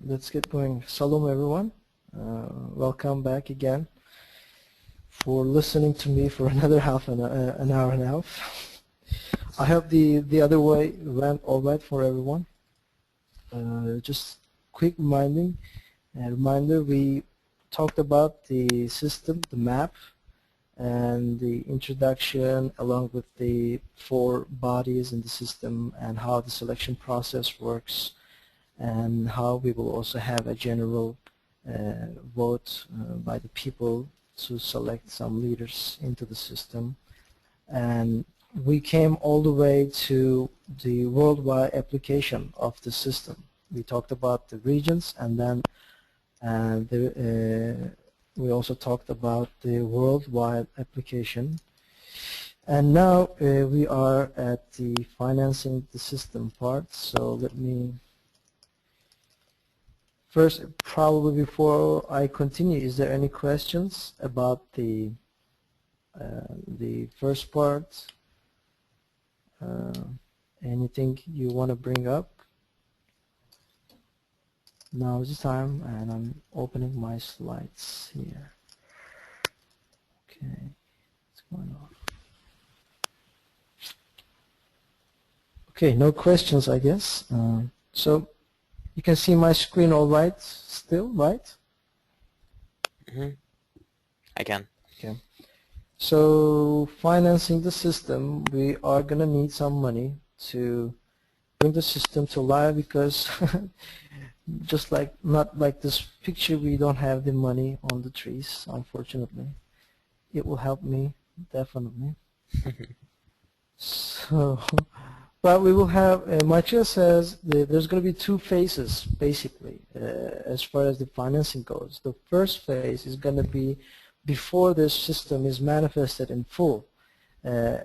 Let's get going. Shalom, everyone. Welcome back again for listening to me for another an hour and a half. I hope the other way went all right for everyone. Just quick reminder, we talked about the system, the map, and the introduction along with the 4 bodies in the system and how the selection process works, and how we will also have a general vote by the people to select some leaders into the system. And we came all the way to the worldwide application of the system. We talked about the regions, and then we also talked about the worldwide application. And now we are at the financing the system part. So let me first, probably before I continue, is there any questions about the first part? Anything you want to bring up? Now is the time, and I'm opening my slides here. Okay, what's going on? Okay, no questions, I guess. So you can see my screen all right still, right? Mm-hmm. I can. Okay. So financing the system, we are going to need some money to bring the system to life, because just like, not like this picture, we don't have the money on the trees, unfortunately. It will help me, definitely. So, but we will have, Maitreya says there's going to be 2 phases, basically, as far as the financing goes. The first phase is going to be before this system is manifested in full,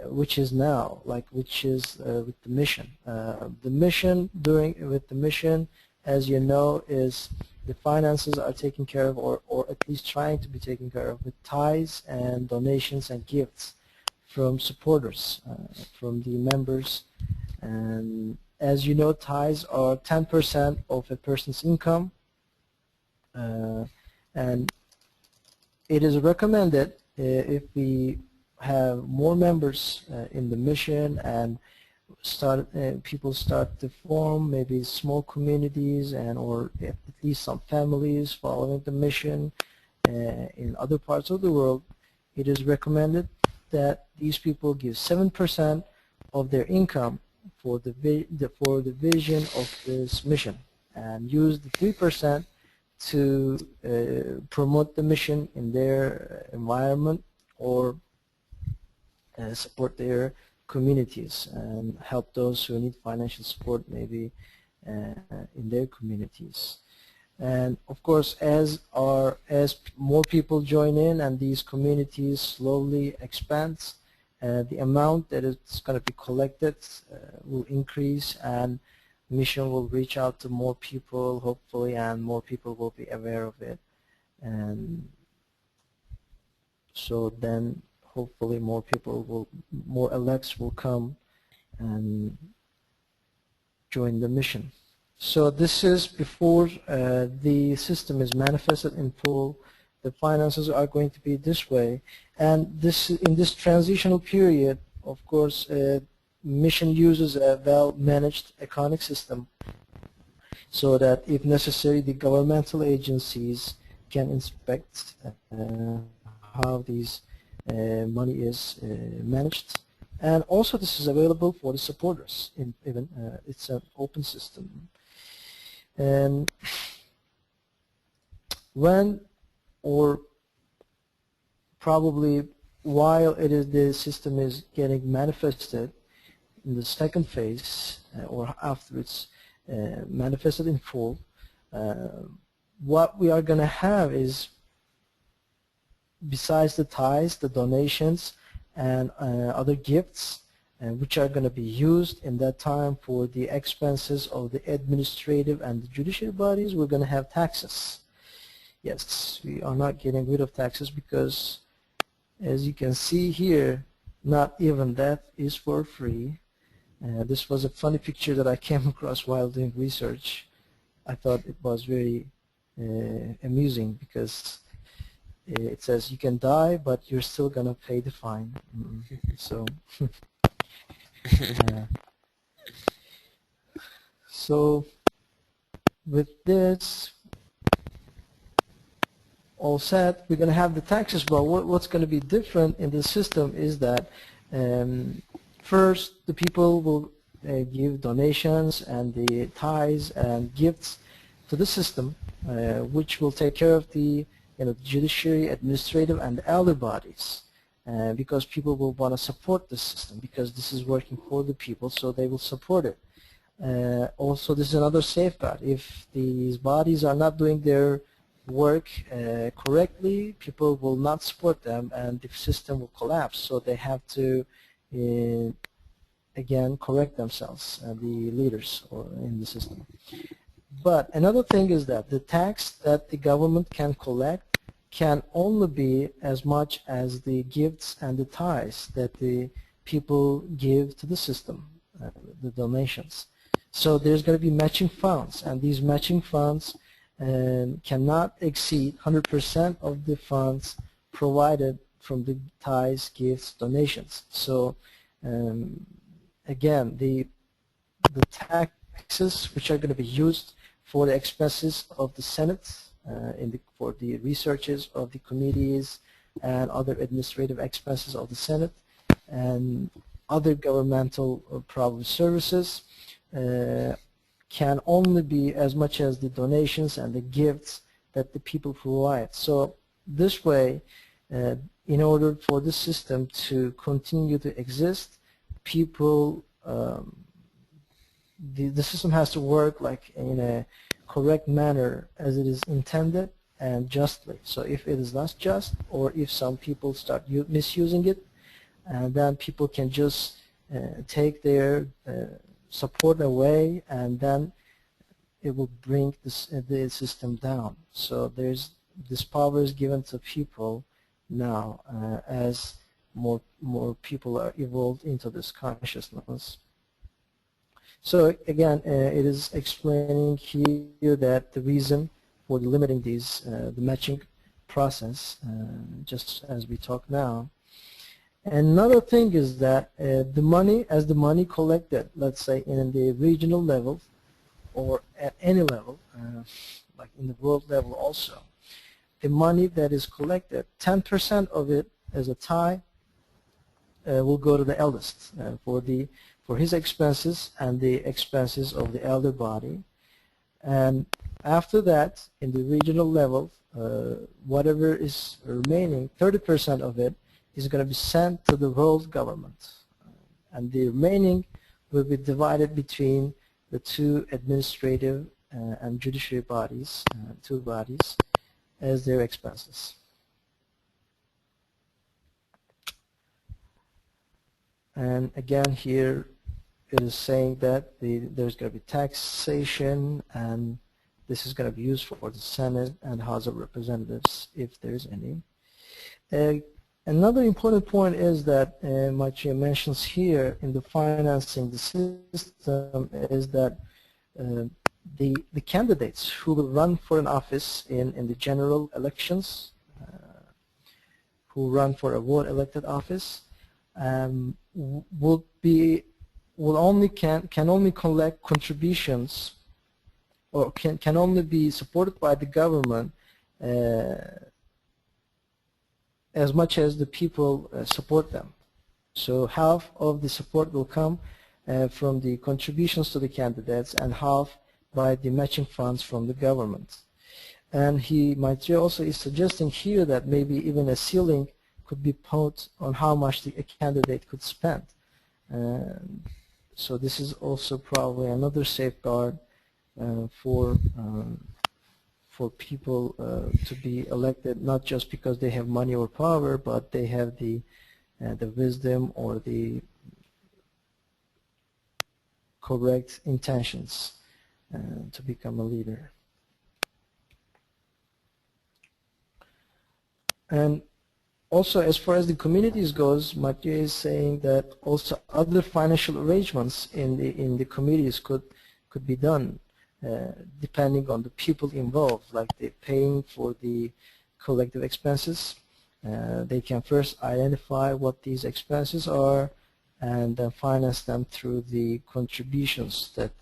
which is now, which is with the mission. The mission with the mission, as you know, is the finances are taken care of, or at least trying to be taken care of, with tithes and donations and gifts from supporters, from the members. And as you know, tithes are 10% of a person's income, and it is recommended if we have more members in the mission, and people start to form maybe small communities, and or at least some families following the mission in other parts of the world. It is recommended that these people give 7% of their income for the vision of this mission, and use the 3% to promote the mission in their environment, or support their communities and help those who need financial support, maybe in their communities. And of course, as more people join in and these communities slowly expand, the amount that is going to be collected will increase, and mission will reach out to more people, hopefully, and more people will be aware of it. And so then hopefully more elects will come and join the mission. So this is before the system is manifested in full. The finances are going to be this way, and in this transitional period, of course, mission uses a well-managed accounting system, so that if necessary, the governmental agencies can inspect how these money is managed. And also, this is available for the supporters. It's an open system. And when, or probably while the system is getting manifested in the second phase, or after it's manifested in full, what we are going to have is, besides the tithes, the donations, and other gifts, which are going to be used in that time for the expenses of the administrative and the judicial bodies, we're going to have taxes. Yes, we are not getting rid of taxes, because as you can see here, not even that is for free. This was a funny picture that I came across while doing research. I thought it was very amusing because it says you can die, but you're still gonna pay the fine. So, so with this all set, we're gonna have the taxes. But what's gonna be different in the system is that first the people will give donations and the tithes and gifts to the system, which will take care of the judiciary, administrative, and elder bodies, because people will want to support the system because this is working for the people, so they will support it. Also, this is another safeguard. If these bodies are not doing their work correctly, people will not support them, and the system will collapse. So they have to again correct themselves, the leaders or in the system. But another thing is that the tax that the government can collect can only be as much as the gifts and the tithes that the people give to the system, the donations. So there's going to be matching funds, and these matching funds cannot exceed 100% of the funds provided from the tithes, gifts, donations. So again, the taxes which are going to be used for the expenses of the Senate, for the researches of the committees and other administrative expenses of the Senate and other governmental probably services can only be as much as the donations and the gifts that the people provide. So this way, in order for the system to continue to exist, people, the system has to work like in a correct manner as it is intended and justly. So if it is not just, or if some people start misusing it, then people can just take their support away, and then it will bring the system down. So this power is given to people now as more people are evolved into this consciousness. So again, it is explaining here that the reason for limiting these, the matching process, just as we talk now. Another thing is that the money collected, let's say in the regional level or at any level, like in the world level also, the money that is collected, 10% of it as a tithe will go to the eldest for his expenses and the expenses of the elder body. And after that, in the regional level, whatever is remaining, 30% of it is going to be sent to the world government. And the remaining will be divided between the two administrative and judiciary bodies, two bodies, as their expenses. And again here it is saying that there's going to be taxation, and this is going to be used for the Senate and House of Representatives if there's any. Another important point is that Maitreya mentions here in the financing the system is that the candidates who will run for an office in the general elections, who run for a vote-elected office, can only collect contributions, or can only be supported by the government as much as the people support them. So half of the support will come from the contributions to the candidates, and half by the matching funds from the government. And Maitreya also is suggesting here that maybe even a ceiling could be put on how much a candidate could spend. So this is also probably another safeguard for people to be elected, not just because they have money or power, but they have the wisdom or the correct intentions to become a leader. And also, as far as the communities goes, Maitreya is saying that also other financial arrangements in the communities could be done. depending on the people involved, like they're paying for the collective expenses. They can first identify what these expenses are and then finance them through the contributions that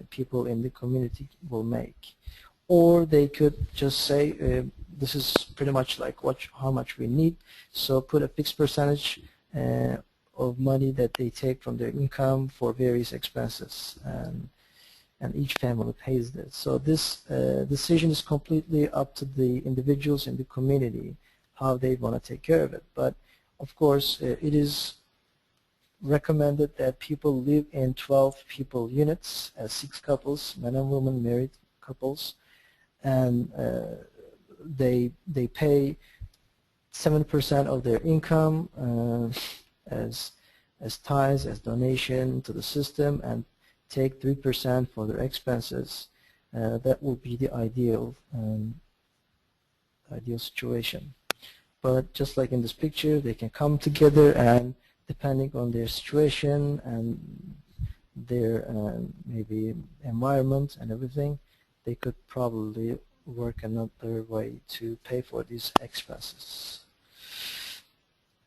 people in the community will make. Or they could just say, this is pretty much like how much we need, so put a fixed percentage of money that they take from their income for various expenses, and each family pays this. So this decision is completely up to the individuals in the community, how they want to take care of it. But of course, it is recommended that people live in 12 people units as 6 couples, men and women, married couples, and they pay 7% of their income as tithes, as donation to the system, and take 3% for their expenses. That would be the ideal situation. But just like in this picture, they can come together, and depending on their situation and their maybe environment and everything, they could probably work another way to pay for these expenses.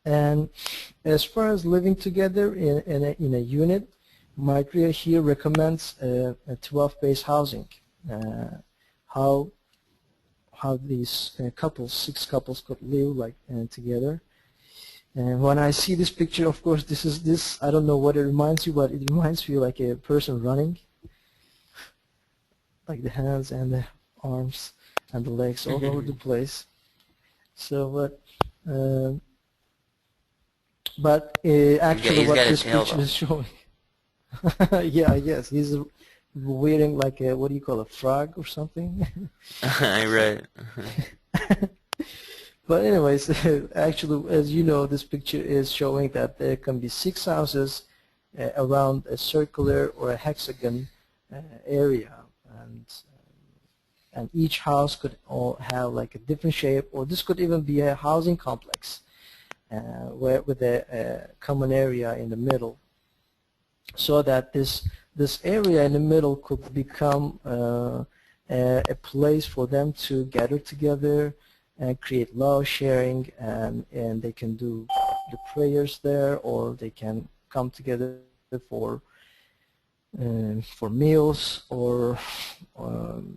And as far as living together in a unit, Maitreya here recommends a 12-base housing. How these couples, 6 couples, could live like together. And when I see this picture, of course, this I don't know what it reminds you, but it reminds me like a person running, like the hands and the arms and the legs all over the place. So, but actually, He's what got a this tail, picture though. is showing, yeah, I guess he's wearing like a, what do you call, a frog or something? Right. But anyways, actually, as you know, this picture is showing that there can be 6 houses around a circular or a hexagon area, and each house could all have like a different shape, or this could even be a housing complex with a common area in the middle, so that this area in the middle could become a place for them to gather together and create love sharing, and they can do the prayers there, or they can come together for meals or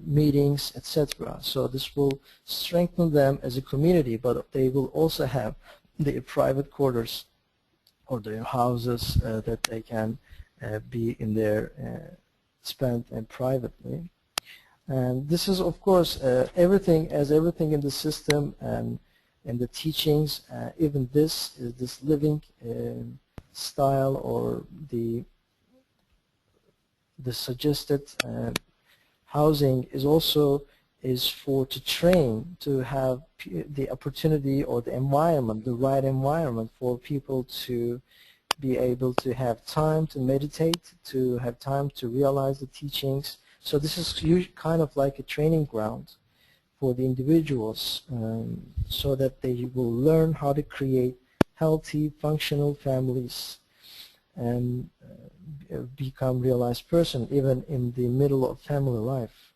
meetings, etc. So this will strengthen them as a community, but they will also have their private quarters or their houses that they can be in there, spent privately. And this is, of course, everything in the system and in the teachings. Even this living style, or the suggested housing is also to train, to have the opportunity or the environment, the right environment for people to be able to have time to meditate, to have time to realize the teachings. So this is kind of like a training ground for the individuals, so that they will learn how to create healthy, functional families and become realized person even in the middle of family life.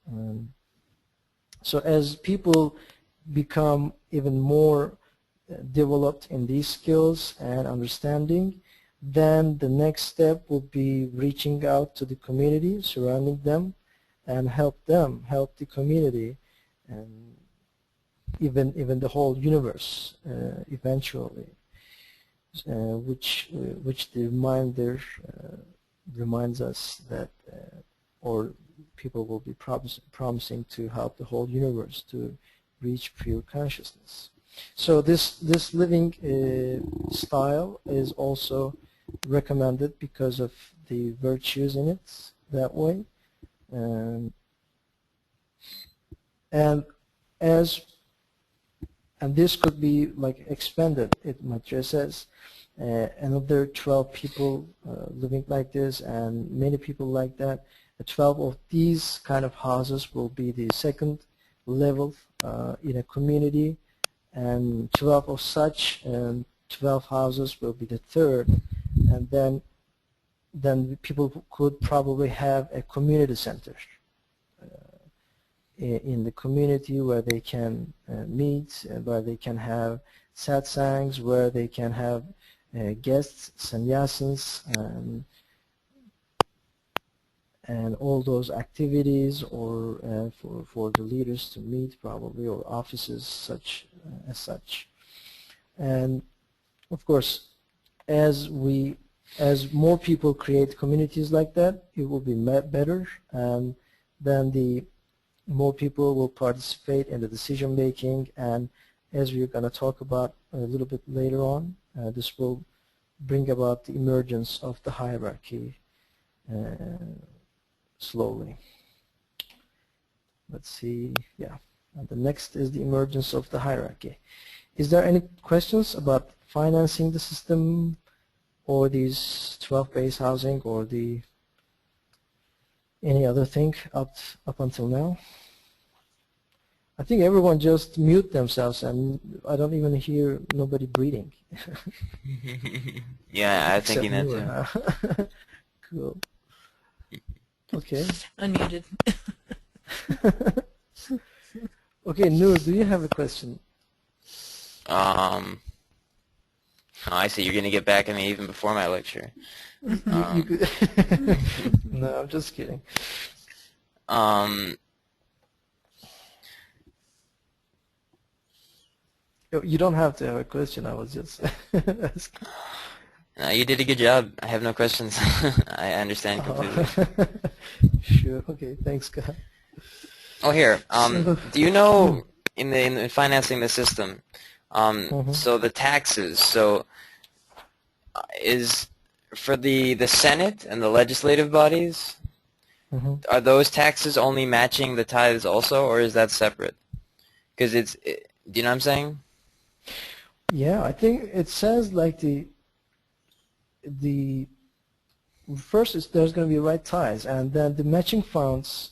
So as people become even more developed in these skills and understanding, then the next step will be reaching out to the community surrounding them and help the community, and even the whole universe eventually, which the reminder reminds us that, or people will be promising to help the whole universe to reach pure consciousness. So this living style is also recommended because of the virtues in it that way. And this could be like expanded. Maitreya says another 12 people living like this, and many people like that. 12 of these kind of houses will be the second level in a community, and 12 of such 12 houses will be the third, and then people could probably have a community center in the community where they can meet, where they can have satsangs, where they can have guests, sannyasins, and all those activities, or for the leaders to meet probably, or offices such as such. And of course, as more people create communities like that, it will be better, and then the more people will participate in the decision making, and as we're going to talk about a little bit later on, this will bring about the emergence of the hierarchy slowly. Let's see, yeah. And the next is the emergence of the hierarchy. Is there any questions about financing the system, or these 12 base housing, or any other thing up until now? I think everyone just mute themselves, and I don't even hear nobody breathing. Yeah, I'm thinking that too. Huh? Cool. Okay. Unmuted. Okay, Noor, do you have a question? Oh, I see. You're gonna get back at me even before my lecture. You could no, I'm just kidding. You don't have to have a question. I was just asking. You did a good job. I have no questions. I understand completely. Sure. Okay. Thanks, God. Oh, here. Do you know in financing the system? So the taxes. So is for the Senate and the legislative bodies. Are those taxes only matching the tithes also, or is that separate? Because do you know what I'm saying? Yeah, I think it says like first there's going to be right tithes, and then the matching funds.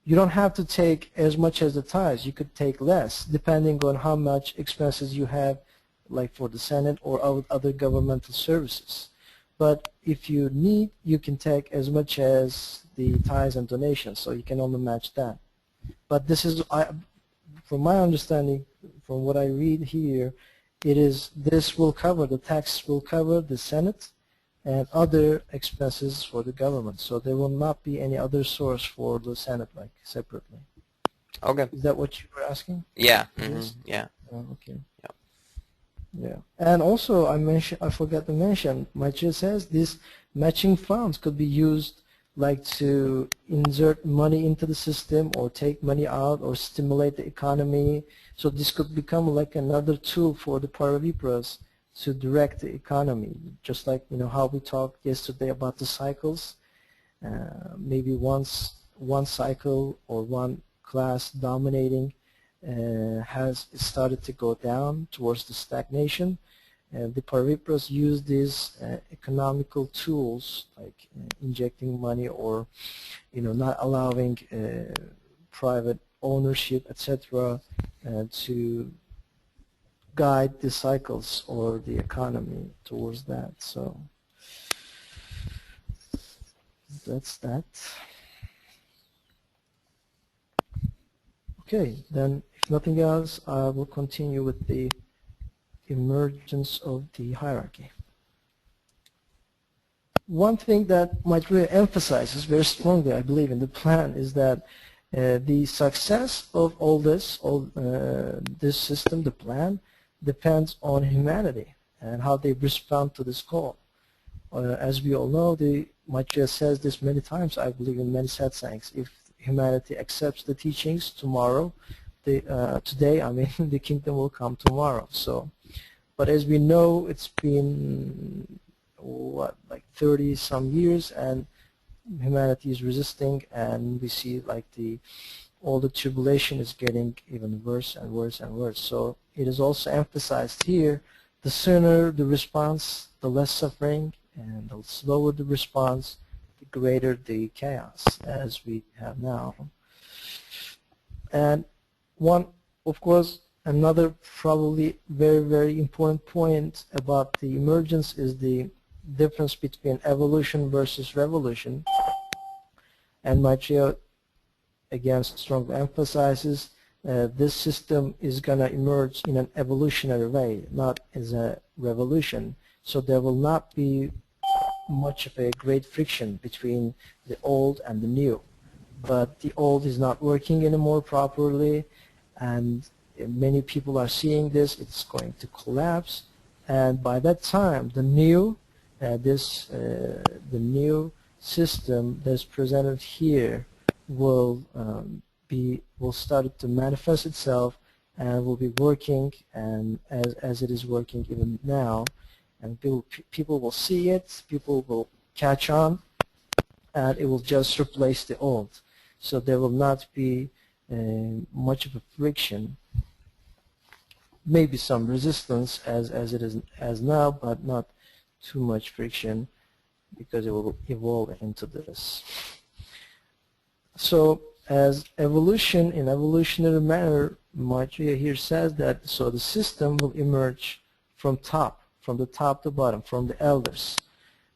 You don't have to take as much as the tithes. You could take less, depending on how much expenses you have, like for the Senate or other governmental services. But if you need, you can take as much as the tithes and donations, so you can only match that. But this is, from my understanding, from what I read here, this will cover, the tax will cover the Senate and other expenses for the government. So there will not be any other source for the Senate, like separately. Okay. Is that what you were asking? Yeah. Yeah. Oh, okay. Yeah. Yeah. And also, I forgot to mention, Maitreya says these matching funds could be used like to insert money into the system, or take money out, or stimulate the economy. So this could become like another tool for the Paravipras to direct the economy, just like how we talked yesterday about the cycles. Maybe one cycle or one class dominating has started to go down towards the stagnation. The Parivipras use these economical tools, like injecting money, or not allowing private ownership, etc., to guide the cycles or the economy towards that. So that's that. Okay, then if nothing else, I will continue with the emergence of the hierarchy. One thing that Maitreya emphasizes very strongly, I believe, in the plan is that the success of all this system, the plan, depends on humanity and how they respond to this call. As we all know, Maitreya says this many times, I believe, in many satsangs. If humanity accepts the teachings tomorrow, today, I mean, the kingdom will come tomorrow. So, but as we know, it's been like 30 some years, and humanity is resisting, and we see like all the tribulation is getting even worse and worse and worse. So it is also emphasized here, the sooner the response, the less suffering, and the slower the response, the greater the chaos as we have now. And of course, another probably very, very important point about the emergence is the difference between evolution versus revolution. And Maitreya again strongly emphasizes this system is going to emerge in an evolutionary way, not as a revolution. So there will not be much of a great friction between the old and the new. But the old is not working anymore properly, and many people are seeing this. It's going to collapse, and by that time, the new system that's presented here will will start to manifest itself and will be working, and as it is working even now, and people will see it, people will catch on, and it will just replace the old. So there will not be much of a friction, maybe some resistance as it is as now, but not too much friction, because it will evolve into this. So as evolution, in evolutionary manner, Maitreya here says that so the system will emerge from the top to bottom, from the elders.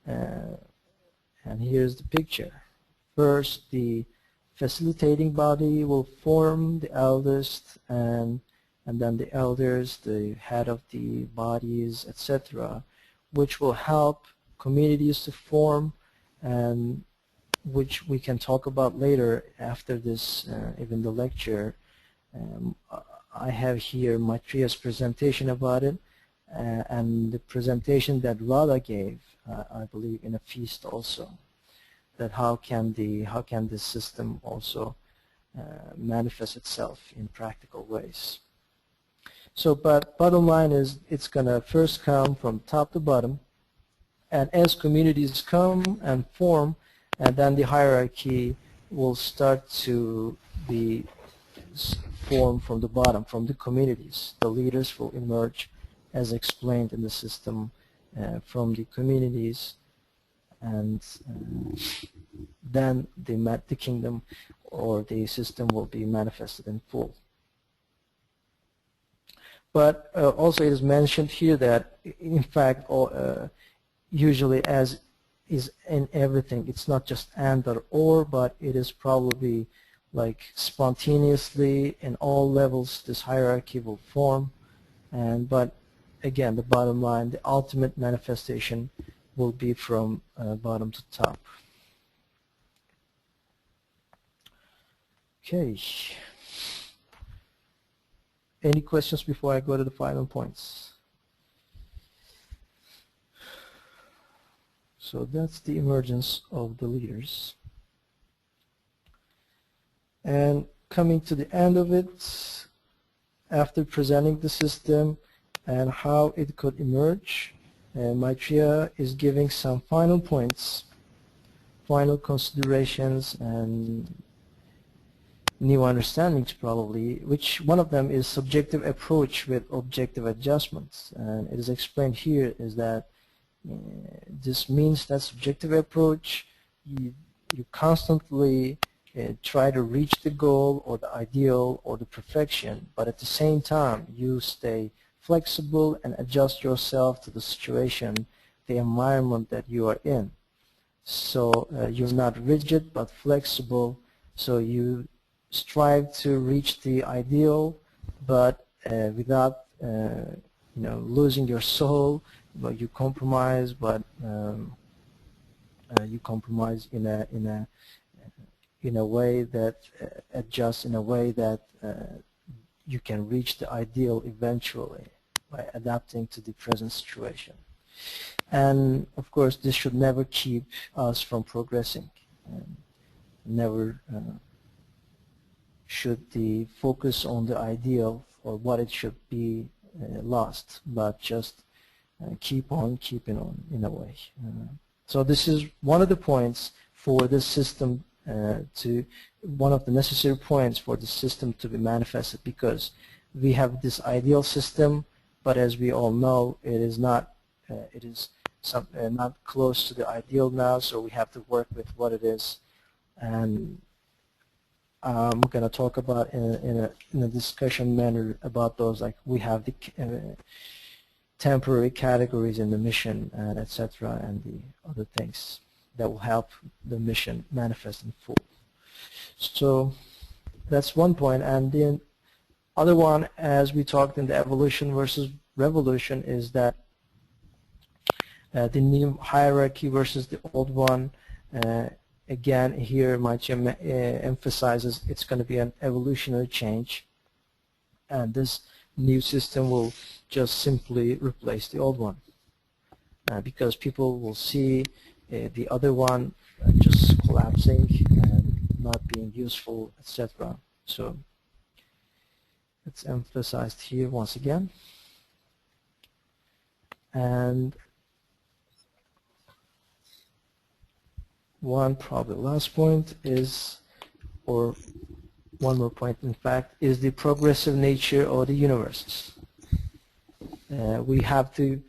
And here's the picture. First, the facilitating body will form the eldest, and then the elders, the head of the bodies, etc., which will help communities to form, and which we can talk about later after this, even the lecture. I have here Maitreya's presentation about it, and the presentation that Radha gave, I believe, in a feast also, that how can this system also manifest itself in practical ways. So, but bottom line is, it's going to first come from top to bottom, and as communities come and form, and then the hierarchy will start to be formed from the bottom, from the communities. The leaders will emerge, as explained in the system, from the communities, and then the kingdom or the system will be manifested in full. But also it is mentioned here that, in fact, usually, as is in everything, it's not just and or, but it is probably like spontaneously in all levels this hierarchy will form. But again, the bottom line, the ultimate manifestation will be from bottom to top. Okay. Any questions before I go to the final points? So that's the emergence of the leaders. And coming to the end of it, after presenting the system and how it could emerge, Maitreya is giving some final points, final considerations, and new understandings probably, which one of them is subjective approach with objective adjustments. And it is explained here is that this means that subjective approach, you constantly try to reach the goal or the ideal or the perfection, but at the same time you stay flexible and adjust yourself to the situation, the environment that you are in. So you're not rigid but flexible, so you strive to reach the ideal, but without losing your soul. But you compromise, but you compromise in a way that adjusts in a way that you can reach the ideal eventually by adapting to the present situation. And of course, this should never keep us from progressing. Never should the focus on the ideal or what it should be lost, but just keep on keeping on in a way. So this is one of the points for this system one of the necessary points for the system to be manifested, because we have this ideal system, but as we all know, it is not not close to the ideal now, so we have to work with what it is. And I'm going to talk about in a discussion manner about those, like we have the temporary categories in the mission, and etc., and the other things that will help the mission manifest in full. So that's one point. And then other one, as we talked in the evolution versus revolution, is that the new hierarchy versus the old one. Again, here Maitreya emphasizes it's going to be an evolutionary change, and this new system will just simply replace the old one, because people will see the other one just collapsing and not being useful, etc. So it's emphasized here once again. And one probably last point is, or one more point in fact, is the progressive nature of the universe. We have to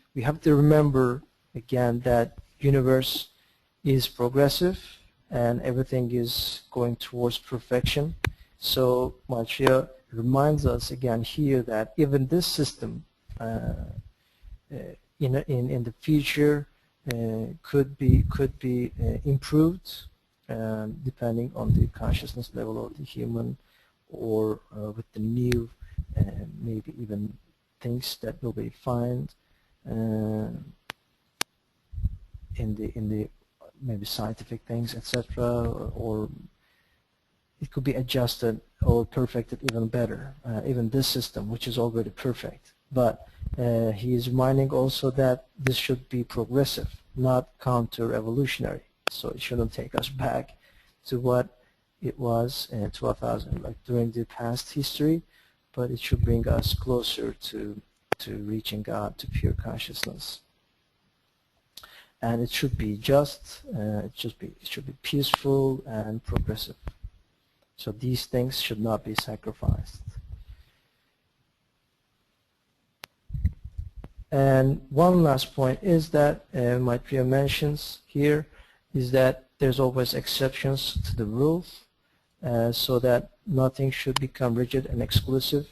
remember again that universe is progressive and everything is going towards perfection. So Maitreya reminds us again here that even this system in the future could be improved depending on the consciousness level of the human, or with the new maybe even things that will be found in the maybe scientific things, etc. Or it could be adjusted or perfected even better, even this system, which is already perfect. But he is reminding also that this should be progressive, not counter-evolutionary. So it shouldn't take us back to what it was in 2000, like during the past history, but it should bring us closer to reaching God, to pure consciousness. And it should be just, it should be peaceful and progressive. So these things should not be sacrificed. And one last point is that Maitreya mentions here is that there's always exceptions to the rules, so that nothing should become rigid and exclusive.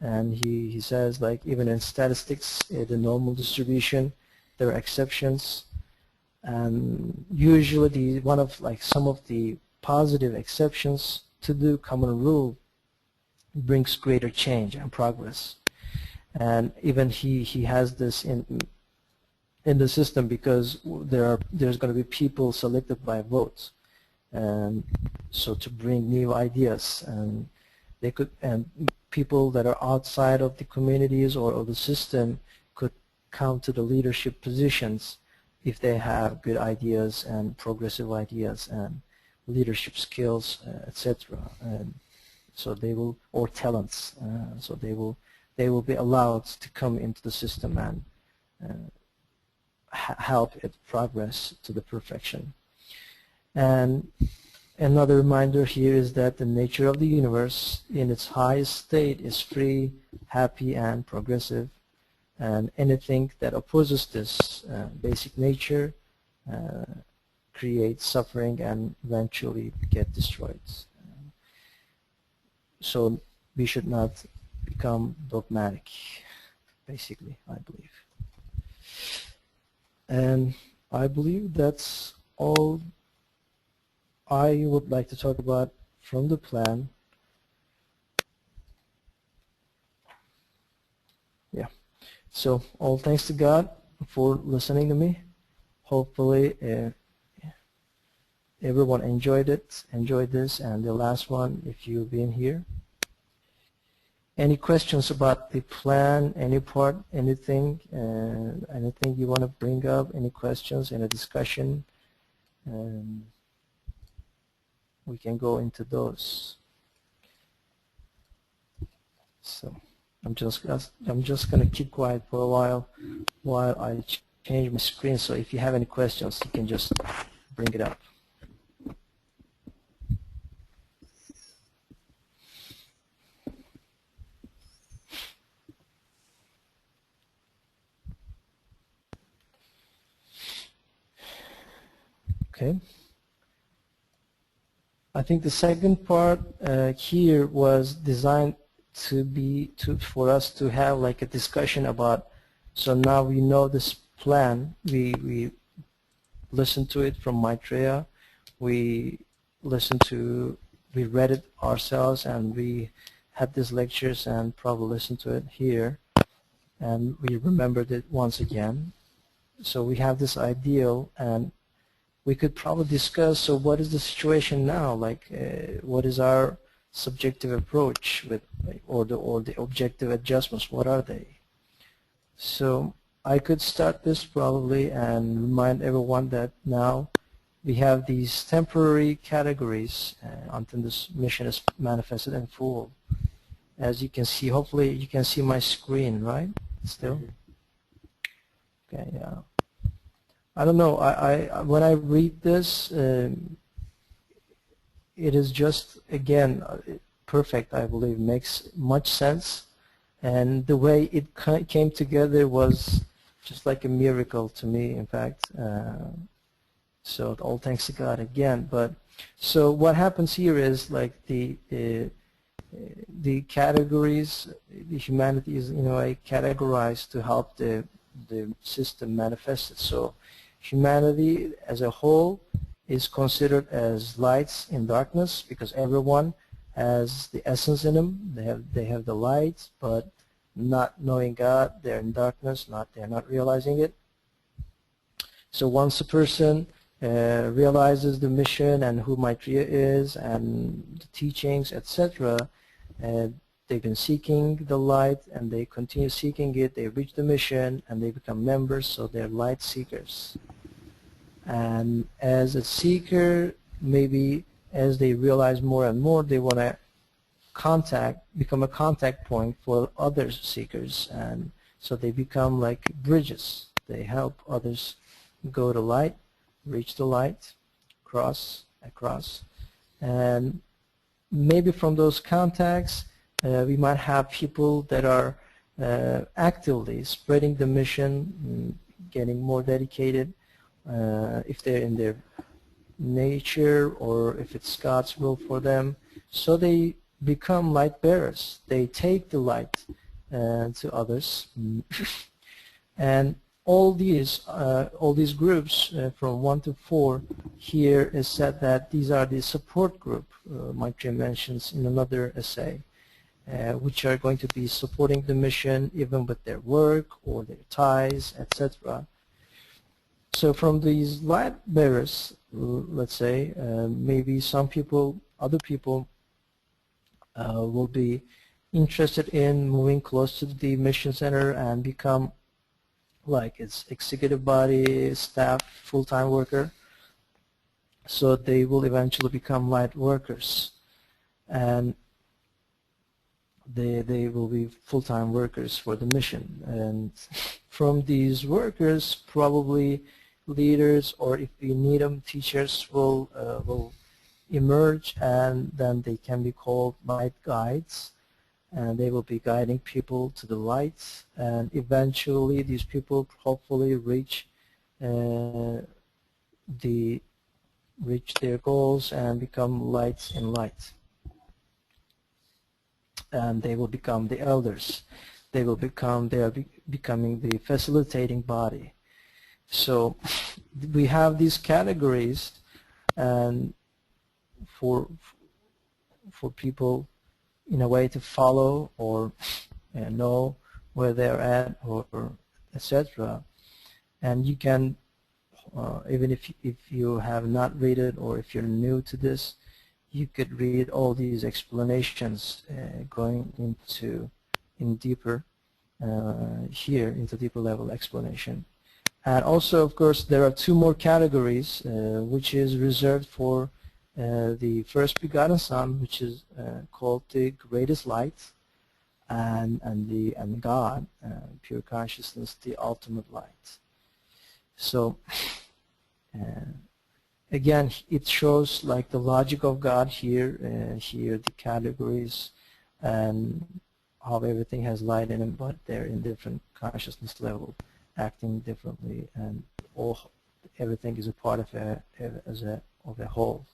And he says, like, even in statistics, the normal distribution, there are exceptions. And usually some of the positive exceptions to the common rule brings greater change and progress. And even he has this in the system, because there's going to be people selected by votes, and so to bring new ideas, and people that are outside of the communities or of the system could come to the leadership positions if they have good ideas and progressive ideas and leadership skills, etc. And so they will, or talents, so they will be allowed to come into the system and help it progress to the perfection. And another reminder here is that the nature of the universe in its highest state is free, happy, and progressive. And anything that opposes this basic nature creates suffering and eventually get destroyed. So we should not become dogmatic, basically, I believe. And I believe that's all I would like to talk about from the plan. Yeah. So all thanks to God for listening to me. Hopefully everyone enjoyed this, and the last one, if you've been here. Any questions about the plan, any part, anything you want to bring up, any questions, any discussion? We can go into those. So I'm just going to keep quiet for a while I change my screen. So if you have any questions, you can just bring it up. Okay. I think the second part here was designed for us to have like a discussion about. So now we know this plan. We listen to it from Maitreya. We listen to we read it ourselves, and we had these lectures and probably listened to it here, and we remembered it once again. So we have this ideal, and we could probably discuss, so what is the situation now? Like, what is our subjective approach with, or the objective adjustments? What are they? So I could start this probably and remind everyone that now we have these temporary categories until this mission is manifested in full. As you can see, hopefully you can see my screen, right? Still? Okay, yeah. I don't know. When I read this, it is just, again, perfect, I believe. Makes much sense. And the way it came together was just like a miracle to me, in fact. So all thanks to God again. But so what happens here is, like, the categories, the humanity is, in a way, categorized to help the system manifest it. So humanity as a whole is considered as lights in darkness, because everyone has the essence in them. They have the light, but not knowing God, they're in darkness. They're not realizing it. So once a person realizes the mission and who Maitreya is and the teachings, etc., they've been seeking the light, and they continue seeking it. They reach the mission, and they become members, so they're light seekers. And as a seeker, maybe as they realize more and more, they want to become a contact point for other seekers, and so they become like bridges. They help others go to light, reach the light, cross across, and maybe from those contacts, we might have people that are actively spreading the mission, getting more dedicated, if they're in their nature or if it's God's will for them. So they become light bearers. They take the light to others. And all these groups from 1 to 4 here is said that these are the support group, Maitreya mentions in another essay, which are going to be supporting the mission even with their work or their ties, etc. So from these light bearers, let's say, maybe some people, other people will be interested in moving close to the mission center and become like its executive body, staff, full-time worker. So they will eventually become light workers, and they will be full-time workers for the mission. And from these workers, probably leaders, or if we need them, teachers will emerge, and then they can be called light guides, and they will be guiding people to the light, and eventually these people hopefully reach their goals and become lights in light, and they will become the elders. They are becoming the facilitating body. So we have these categories, and for people in a way to follow or know where they're at, or etc. And you can, even if you have not read it, or if you're new to this, you could read all these explanations going into deeper level explanation. And also, of course, there are 2 more categories, which is reserved for the first begotten Son, which is called the greatest light, and God, pure consciousness, the ultimate light. So again, it shows like the logic of God here. Here the categories and how everything has light in it, but they're in different consciousness level, acting differently, and everything is a part of a whole.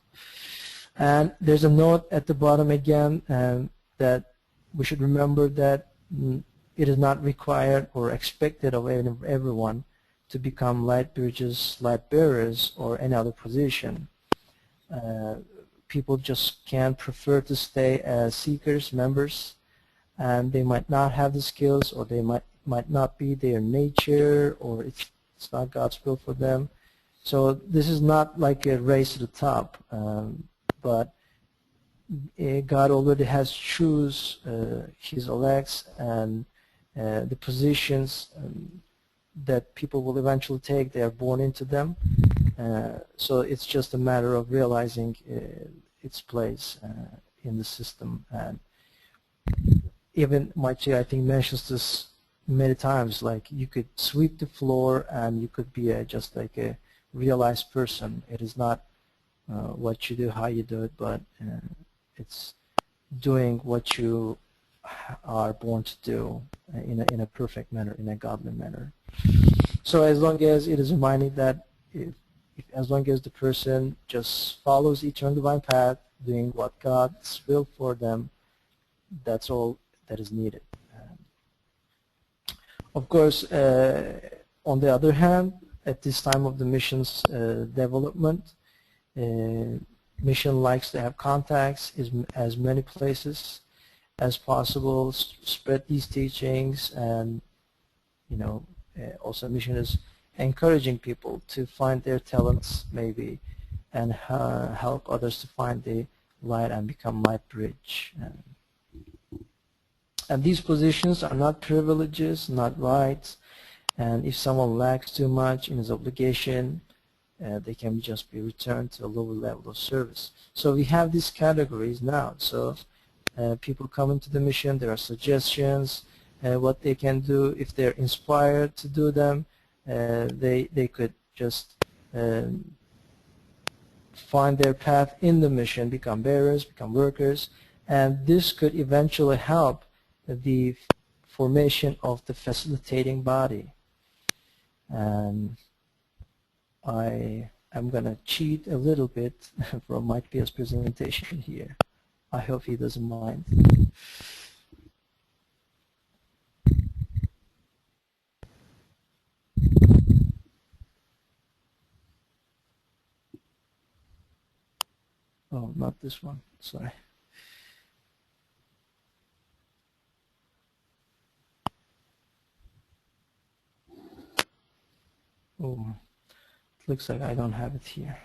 And there's a note at the bottom again that we should remember that it is not required or expected of everyone to become light bridges, light bearers, or any other position. people just can prefer to stay as seekers, members, and they might not have the skills, or they might not be their nature, or it's not God's will for them. So this is not like a race to the top, but God already has choose His elects and the positions that people will eventually take. They are born into them. So it's just a matter of realizing its place in the system. And even Maitreya, I think, mentions this many times, like you could sweep the floor and you could be just like a realized person. It is not what you do, how you do it, but it's doing what you are born to do in a perfect manner, in a godly manner. So as long as it is reminding that as long as the person just follows the eternal divine path, doing what God's will for them, that's all that is needed. Of course, on the other hand, at this time of the mission's development, mission likes to have contacts as many places as possible, spread these teachings, and also mission is encouraging people to find their talents maybe and help others to find the light and become light bridge. And these positions are not privileges, not rights, and if someone lacks too much in his obligation, they can just be returned to a lower level of service. So we have these categories now. So people come into the mission, there are suggestions, what they can do. If they're inspired to do them, they could just find their path in the mission, become bearers, become workers, and this could eventually help the formation of the facilitating body. And I am going to cheat a little bit from Maitreya's presentation here. I hope he doesn't mind. Oh, not this one. Sorry. Oh, it looks like I don't have it here.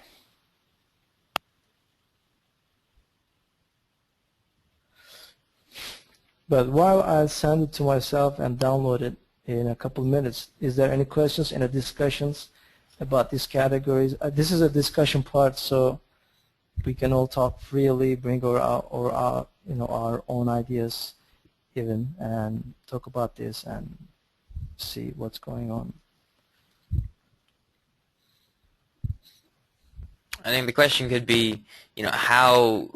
But while I send it to myself and download it in a couple of minutes, is there any questions, any discussions about these categories? This is a discussion part, so we can all talk freely, bring our own ideas even, and talk about this and see what's going on. I think the question could be, how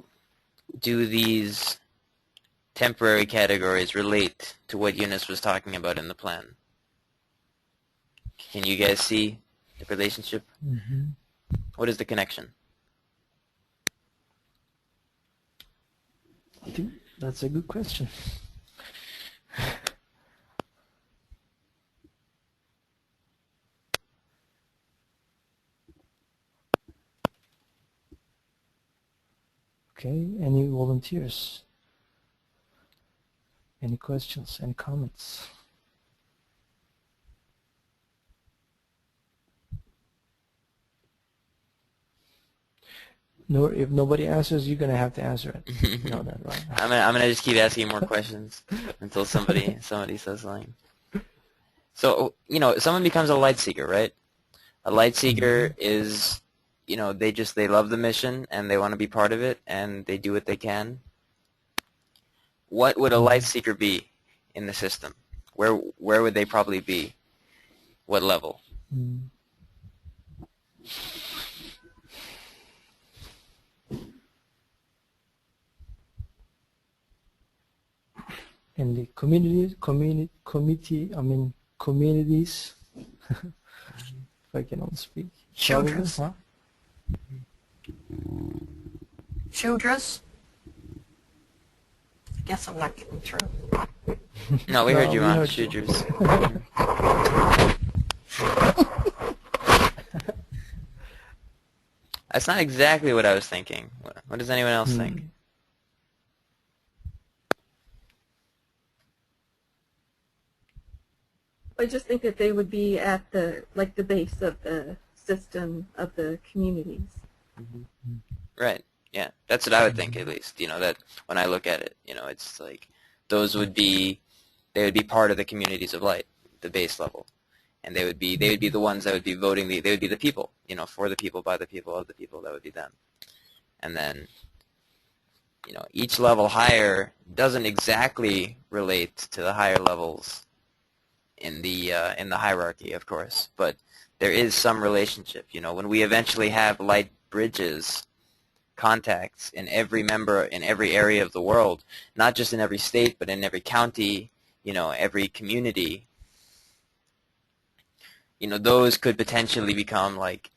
do these temporary categories relate to what Unus was talking about in the plan? Can you guys see the relationship? Mm-hmm. What is the connection? I think that's a good question. Okay, any volunteers? Any questions, any comments? No, if nobody answers, you're gonna have to answer it. You know that, right? I'm gonna just keep asking more questions until somebody says something. So someone becomes a light seeker, right? A light seeker is, they love the mission and they want to be part of it and they do what they can. What would a light seeker be in the system? Where would they probably be? What level? In the communities, if I can only speak. Children's. Huh? Children's. I guess I'm not getting through. No, we heard you, Mom. heard you. Shooters. That's not exactly what I was thinking. What does anyone else think? I just think that they would be at the base of the system of the communities. Right. Yeah. That's what I would think, at least. That when I look at it, it's like those would be part of the communities of light, the base level, and they would be the ones that would be voting. They would be the people, for the people, by the people, of the people. That would be them. And then, each level higher doesn't exactly relate to the higher levels in the hierarchy, of course, but there is some relationship. When we eventually have light bridges, contacts in every member, in every area of the world, not just in every state, but in every county, every community, those could potentially become like,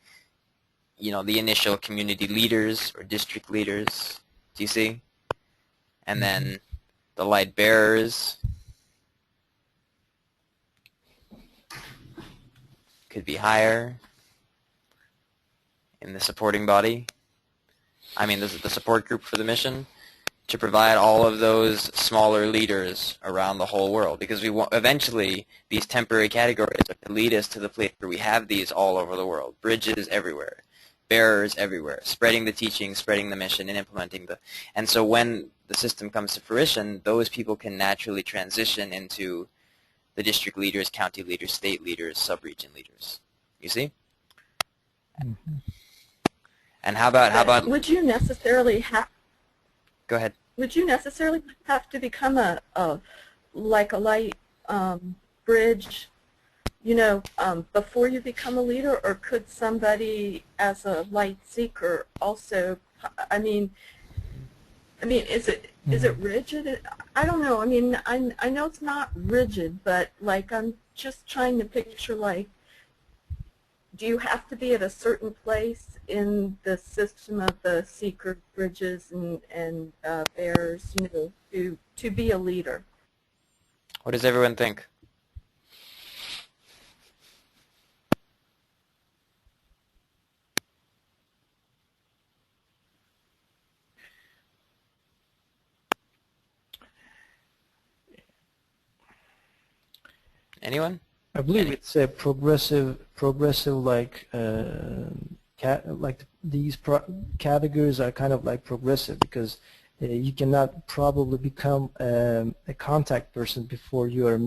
the initial community leaders or district leaders. Do you see? And then the light bearers could be higher in the supporting body. I mean, this is the support group for the mission, to provide all of those smaller leaders around the whole world, because we want, eventually these temporary categories are to lead us to the place where we have these all over the world, bridges everywhere, bearers everywhere, spreading the teaching, spreading the mission, and implementing and so when the system comes to fruition, those people can naturally transition into the district leaders, county leaders, state leaders, sub-region leaders. You see? And how about would you necessarily have? Go ahead. Would you necessarily have to become a light bridge, before you become a leader, or could somebody as a light seeker also? I mean, is it rigid? I don't know. I mean, I know it's not rigid, but like I'm just trying to picture, like, do you have to be at a certain place in the system of the seeker bridges and bearers, to be a leader? What does everyone think? Anyone? I believe it's a progressive like these categories are kind of like progressive, because you cannot probably become a contact person before you are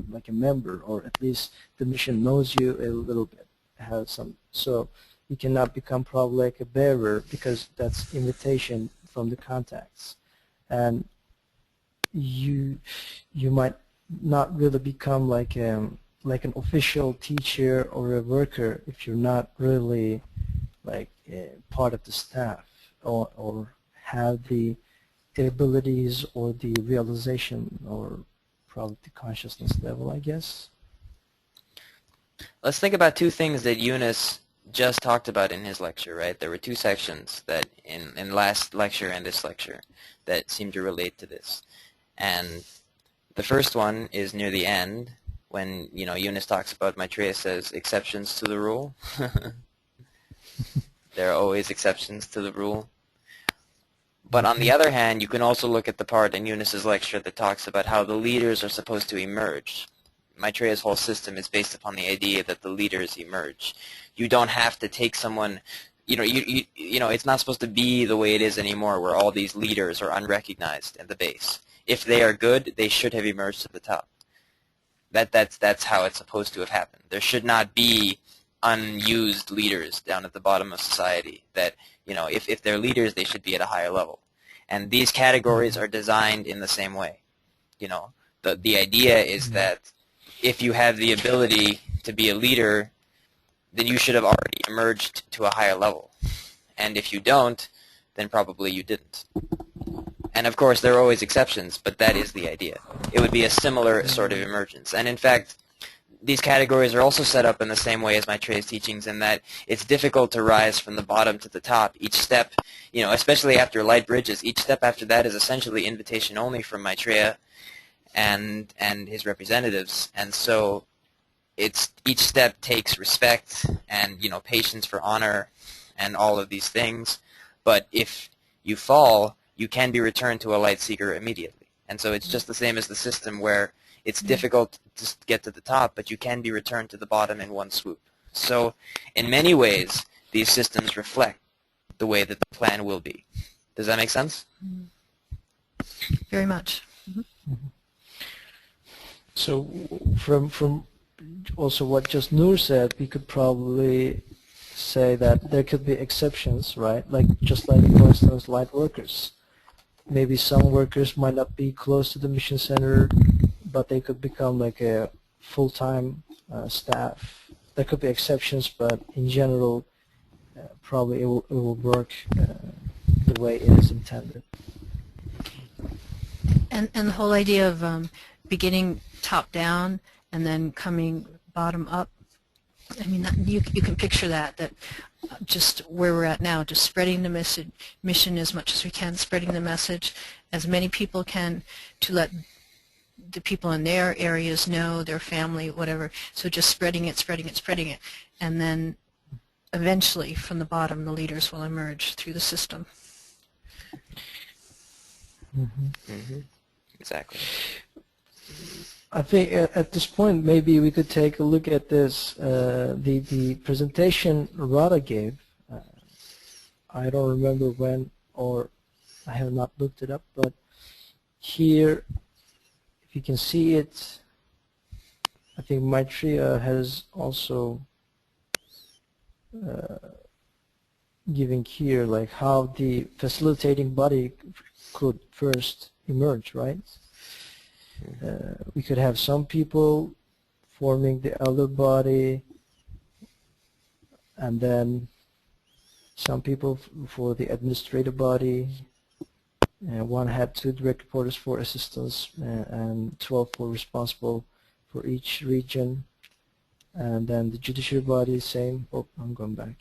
like a member, or at least the mission knows you a little bit, so you cannot become probably like a bearer, because that's invitation from the contacts, and you might not really become like an official teacher or a worker if you're not really like part of the staff, or have the abilities or the realization, or probably the consciousness level, I guess. Let's think about two things that Unus just talked about in his lecture, right? There were two sections that in last lecture and this lecture that seem to relate to this. And the first one is near the end, when Unus talks about, Maitreya says, exceptions to the rule. There are always exceptions to the rule. But on the other hand, you can also look at the part in Unus's lecture that talks about how the leaders are supposed to emerge. Maitreya's whole system is based upon the idea that the leaders emerge. You don't have to take someone, it's not supposed to be the way it is anymore, where all these leaders are unrecognized at the base. If they are good, they should have emerged to the top. That's how it's supposed to have happened. There should not be unused leaders down at the bottom of society. That if they're leaders, they should be at a higher level. And these categories are designed in the same way. The idea is that if you have the ability to be a leader, then you should have already emerged to a higher level. And if you don't, then probably you didn't. And of course, there are always exceptions, but that is the idea. It would be a similar sort of emergence. And in fact, these categories are also set up in the same way as Maitreya's teachings, in that it's difficult to rise from the bottom to the top. Each step, especially after light bridges, each step after that is essentially invitation only from Maitreya and his representatives. And so each step takes respect and patience for honor and all of these things. But if you fall, you can be returned to a light seeker immediately. And so it's just the same as the system where it's difficult to get to the top, but you can be returned to the bottom in one swoop. So in many ways, these systems reflect the way that the plan will be. Does that make sense? Very much. So from also what just Noor said, we could probably say that there could be exceptions, right? Like just like, for instance, light workers. Maybe some workers might not be close to the mission center, but they could become like a full-time staff. There could be exceptions, but in general, probably it will work the way it is intended. And the whole idea of beginning top down and then coming bottom up, I mean, you can picture that just where we're at now, just spreading the mission as much as we can, spreading the message as many people can to let the people in their areas know, their family, whatever. So just spreading it, and then eventually from the bottom the leaders will emerge through the system. Exactly. I think at this point maybe we could take a look at this, the presentation Radha gave. I don't remember when, or I have not looked it up, but here, if you can see it, I think Maitreya has also giving here like how the facilitating body could first emerge, right? We could have some people forming the elder body, and then some people for the administrative body, and one had 2 direct reporters for assistance, and 12 were responsible for each region, and then the judiciary body, same. Oh, I'm going back.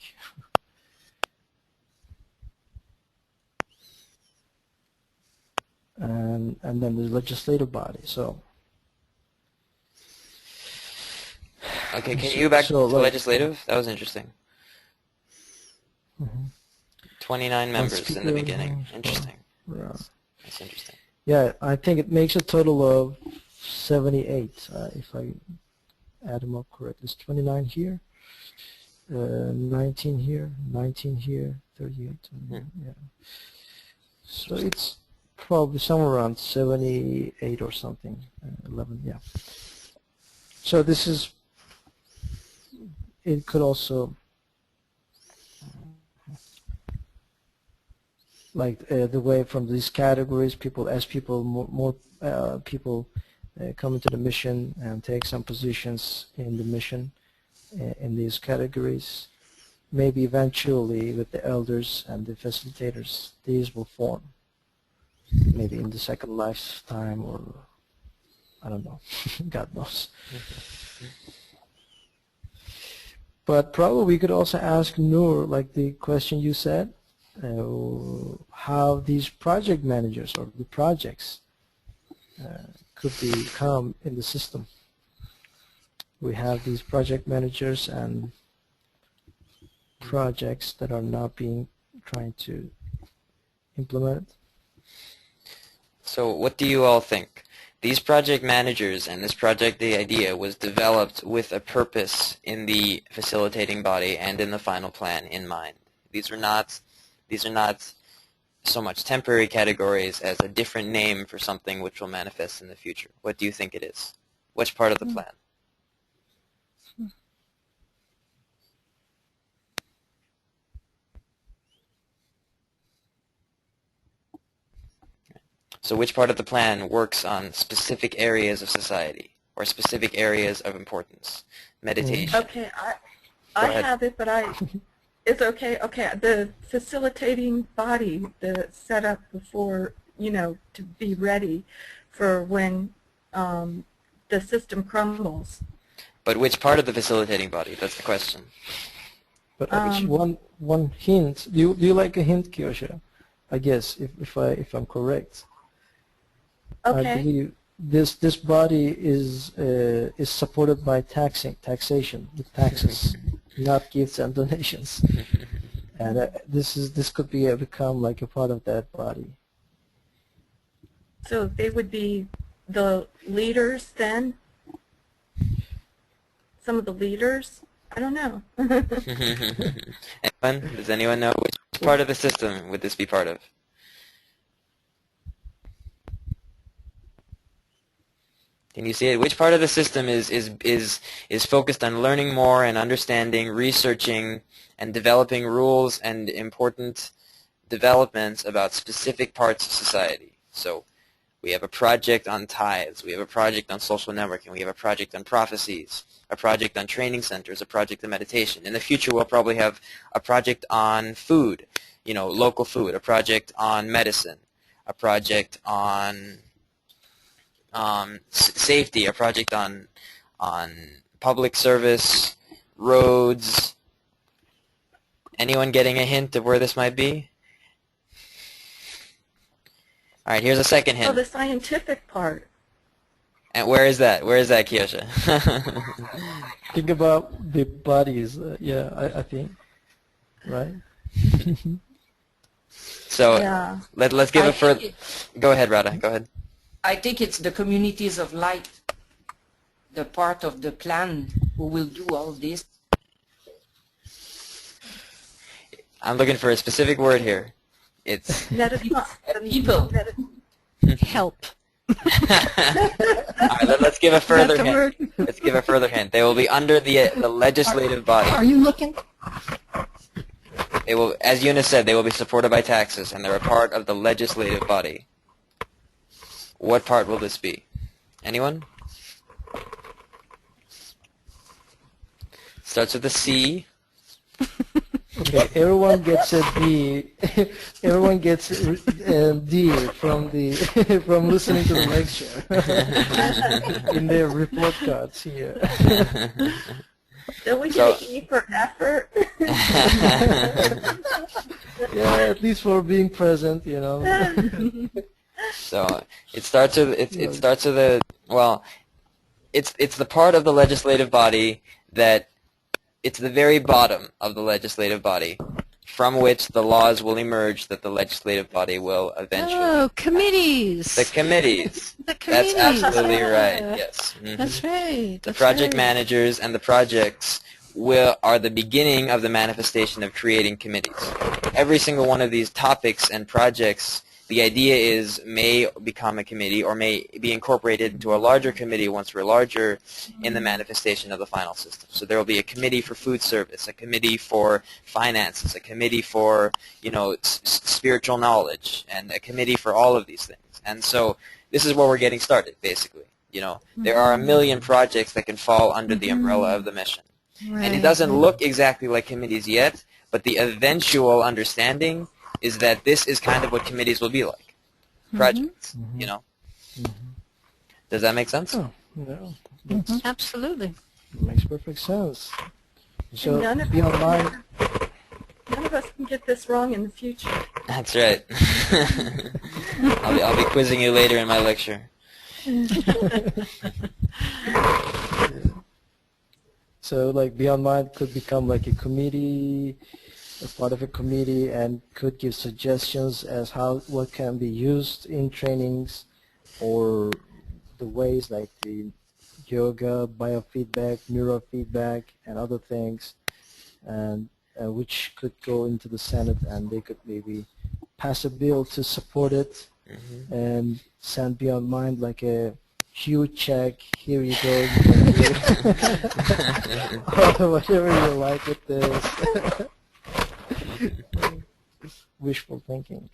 And then the legislative body. So okay, can you go back to legislative? That was interesting. 29 members in the beginning. Interesting. Yeah. That's interesting. Yeah, I think it makes a total of 78, if I add them up correctly. It's 29 here, 19 here, 19 here, 38. Yeah. So it's probably somewhere around 78 or something, 11, yeah. So this is, it could also, like the way from these categories, people, as people, more people come into the mission and take some positions in the mission in these categories, maybe eventually with the elders and the facilitators, these will form. Maybe in the second lifetime, or I don't know, God knows. But probably we could also ask Noor, like the question you said, how these project managers or the projects could become in the system. We have these project managers and projects that are now being trying to implement. So what do you all think? These project managers and this project, the idea, was developed with a purpose in the facilitating body and in the final plan in mind. These are not so much temporary categories as a different name for something which will manifest in the future. What do you think it is? Which part of the plan? So which part of the plan works on specific areas of society or specific areas of importance? Meditation. Okay, I have it, but it's okay. Okay, the facilitating body, the setup before, to be ready for when the system crumbles. But which part of the facilitating body? That's the question. But one hint. Do you like a hint, Kyosha? I guess if I'm correct. Okay. I believe this body is supported by taxation with taxes, not gifts and donations. and this could become like a part of that body. So they would be the leaders then? Some of the leaders? I don't know. Anyone? Does anyone know which part of the system would this be part of? Can you see it? Which part of the system is focused on learning more and understanding, researching, and developing rules and important developments about specific parts of society? So we have a project on tithes, we have a project on social networking, we have a project on prophecies, a project on training centers, a project on meditation. In the future we'll probably have a project on food, local food, a project on medicine, a project on safety, a project on public service, roads. Anyone getting a hint of where this might be? All right, here's a second hint. Oh, the scientific part. And where is that? Where is that, Kiyoshi? Think about the bodies. I think, right? So Yeah. let's give a further. Go ahead, Radha. Go ahead. I think it's the communities of light, the part of the clan who will do all this. I'm looking for a specific word here. It's People. Help. all right, let's give a further hint. Let's give a further hint. They will be under the legislative body. Are you looking? They will, as Unus said, they will be supported by taxes, and they're a part of the legislative body. What part will this be? Anyone? Starts with a C. Okay, everyone gets a D. Everyone gets a D from the from listening to the lecture in their report cards here. Don't we get an E for effort? Yeah, at least for being present, So it starts with it's the part of the legislative body that it's the very bottom of the legislative body from which the laws will emerge that the legislative body will eventually. Oh, committees. The committees. The committees. That's absolutely right. Yes. Mm-hmm. That's right. The project managers and the projects are the beginning of the manifestation of creating committees. Every single one of these topics and projects, the idea is may become a committee or may be incorporated into a larger committee once we're larger in the manifestation of the final system. So there will be a committee for food service, a committee for finances, a committee for spiritual knowledge, and a committee for all of these things. And so this is where we're getting started, basically. There are a million projects that can fall under the umbrella of the mission. Right. And it doesn't look exactly like committees yet, but the eventual understanding is that this is kind of what committees will be like. Projects, Does that make sense? Oh, no. Absolutely. Makes perfect sense. So, None of beyond mine. None of us can get this wrong in the future. That's right. I'll be quizzing you later in my lecture. So, like, Beyond Mind could become like a committee, a part of a committee, and could give suggestions as what can be used in trainings, or the ways like the yoga, biofeedback, neurofeedback, and other things, and which could go into the Senate, and they could maybe pass a bill to support it, and send Beyond Mind like a huge check. Here you go. You can do whatever you like with this. Wishful thinking.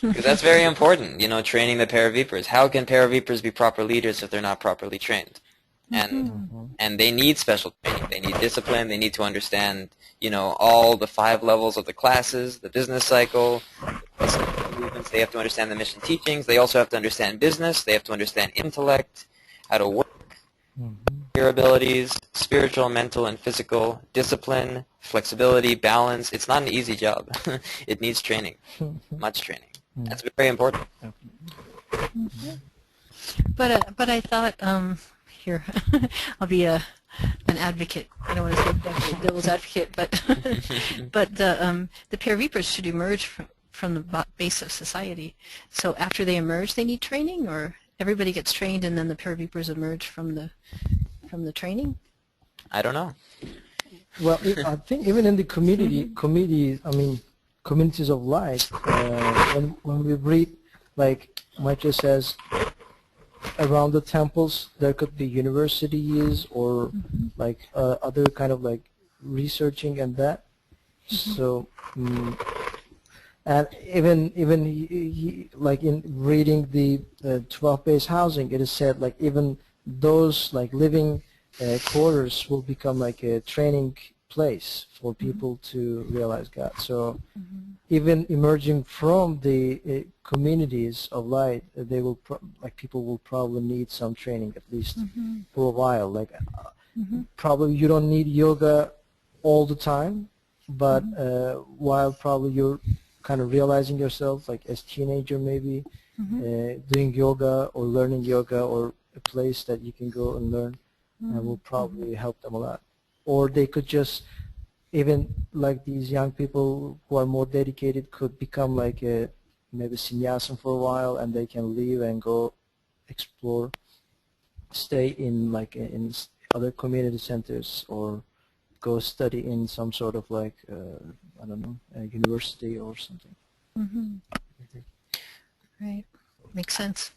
Because that's very important, training the paravipers. How can paravipers be proper leaders if they're not properly trained? And they need special training. They need discipline. They need to understand, all the 5 levels of the classes, the business cycle, the movements. They have to understand the mission teachings. They also have to understand business. They have to understand intellect, how to work, your abilities, spiritual, mental, and physical, discipline, flexibility, balance. It's not an easy job. It needs training, much training. That's very important. But I thought here I'll be an advocate. I don't want to say devil's advocate, but but the peer reapers should emerge from the base of society. So after they emerge, they need training, or everybody gets trained and then the peer reapers emerge from the training? I don't know. Well, I think even in the communities of light, when we read, like Maitreya says, around the temples there could be universities or like other kind of like researching and that. So and even like in reading the 12-base housing, it is said like even those like living quarters will become like a training place for people to realize God. So even emerging from the communities of light, they will people will probably need some training at least for a while. Like probably you don't need yoga all the time, but while probably you're kind of realizing yourself, like as teenager maybe, doing yoga or learning yoga or a place that you can go and learn will probably help them a lot. Or they could just, even like these young people who are more dedicated could become like a maybe sannyasam for a while, and they can leave and go explore, stay in like in other community centers or go study in some sort of like I don't know, a university or something. Right, makes sense.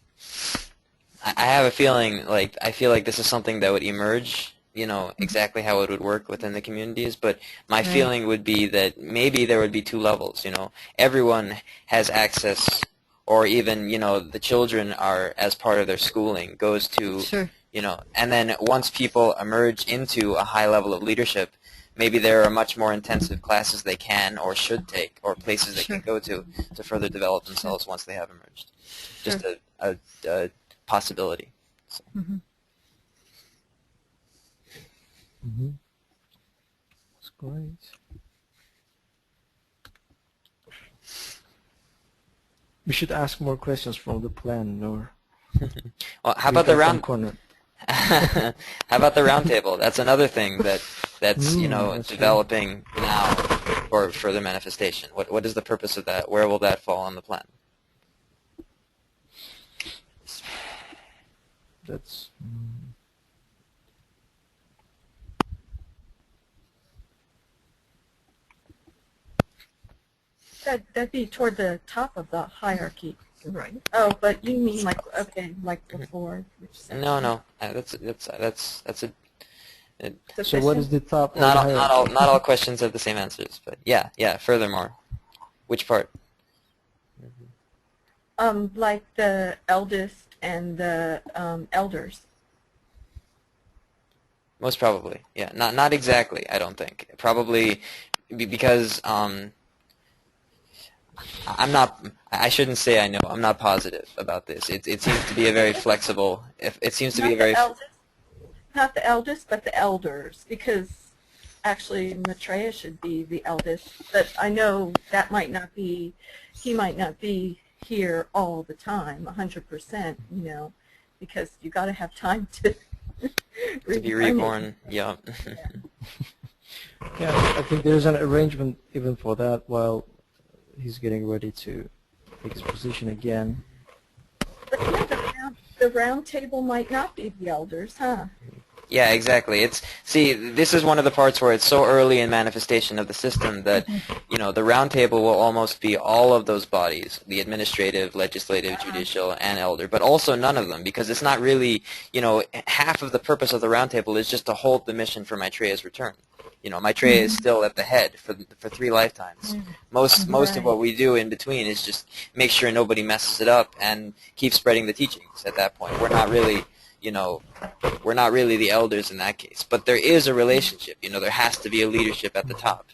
I have a feeling, like, I feel like this is something that would emerge, you know, exactly how it would work within the communities, but my feeling would be that maybe there would be two levels, you know. Everyone has access, or even, you know, the children are, as part of their schooling, goes to, you know, and then once people emerge into a high level of leadership, maybe there are much more intensive classes they can or should take, or places they can go to further develop themselves once they have emerged. Just a possibility. So. That's great. We should ask more questions from the plan, or well, how about the round corner? How about the round table? That's another thing that's you know, that's developing now for further manifestation. What is the purpose of that? Where will that fall on the plan? That's That'd be toward the top of the hierarchy. Right. Oh, but you mean like, okay, like before? No. That's a. So what is the top? Not all questions have the same answers, but yeah. Furthermore, which part? Like the eldest and the elders. Most probably, yeah. Not exactly. I don't think. Probably because I'm not. I shouldn't say I know. I'm not positive about this. It seems to be a very flexible. It seems to be a very. Not the eldest, but the elders, because actually Maitreya should be the eldest. But I know that might not be. He might not be here all the time, 100%. You know, because you got to have time to. To be reborn. Yeah. Yeah, I think there's an arrangement even for that while he's getting ready to take his position again. But yeah, the round table might not be the elders, huh? Yeah, exactly. See, this is one of the parts where it's so early in manifestation of the system that, you know, the round table will almost be all of those bodies, the administrative, legislative, judicial, and elder, but also none of them, because it's not really, you know, half of the purpose of the round table is just to hold the mission for Maitreya's return. You know, Maitreya is still at the head for 3 lifetimes. Most of what we do in between is just make sure nobody messes it up and keep spreading the teachings at that point. We're not really, you know, we're not really the elders in that case. But there is a relationship. You know, there has to be a leadership at the top.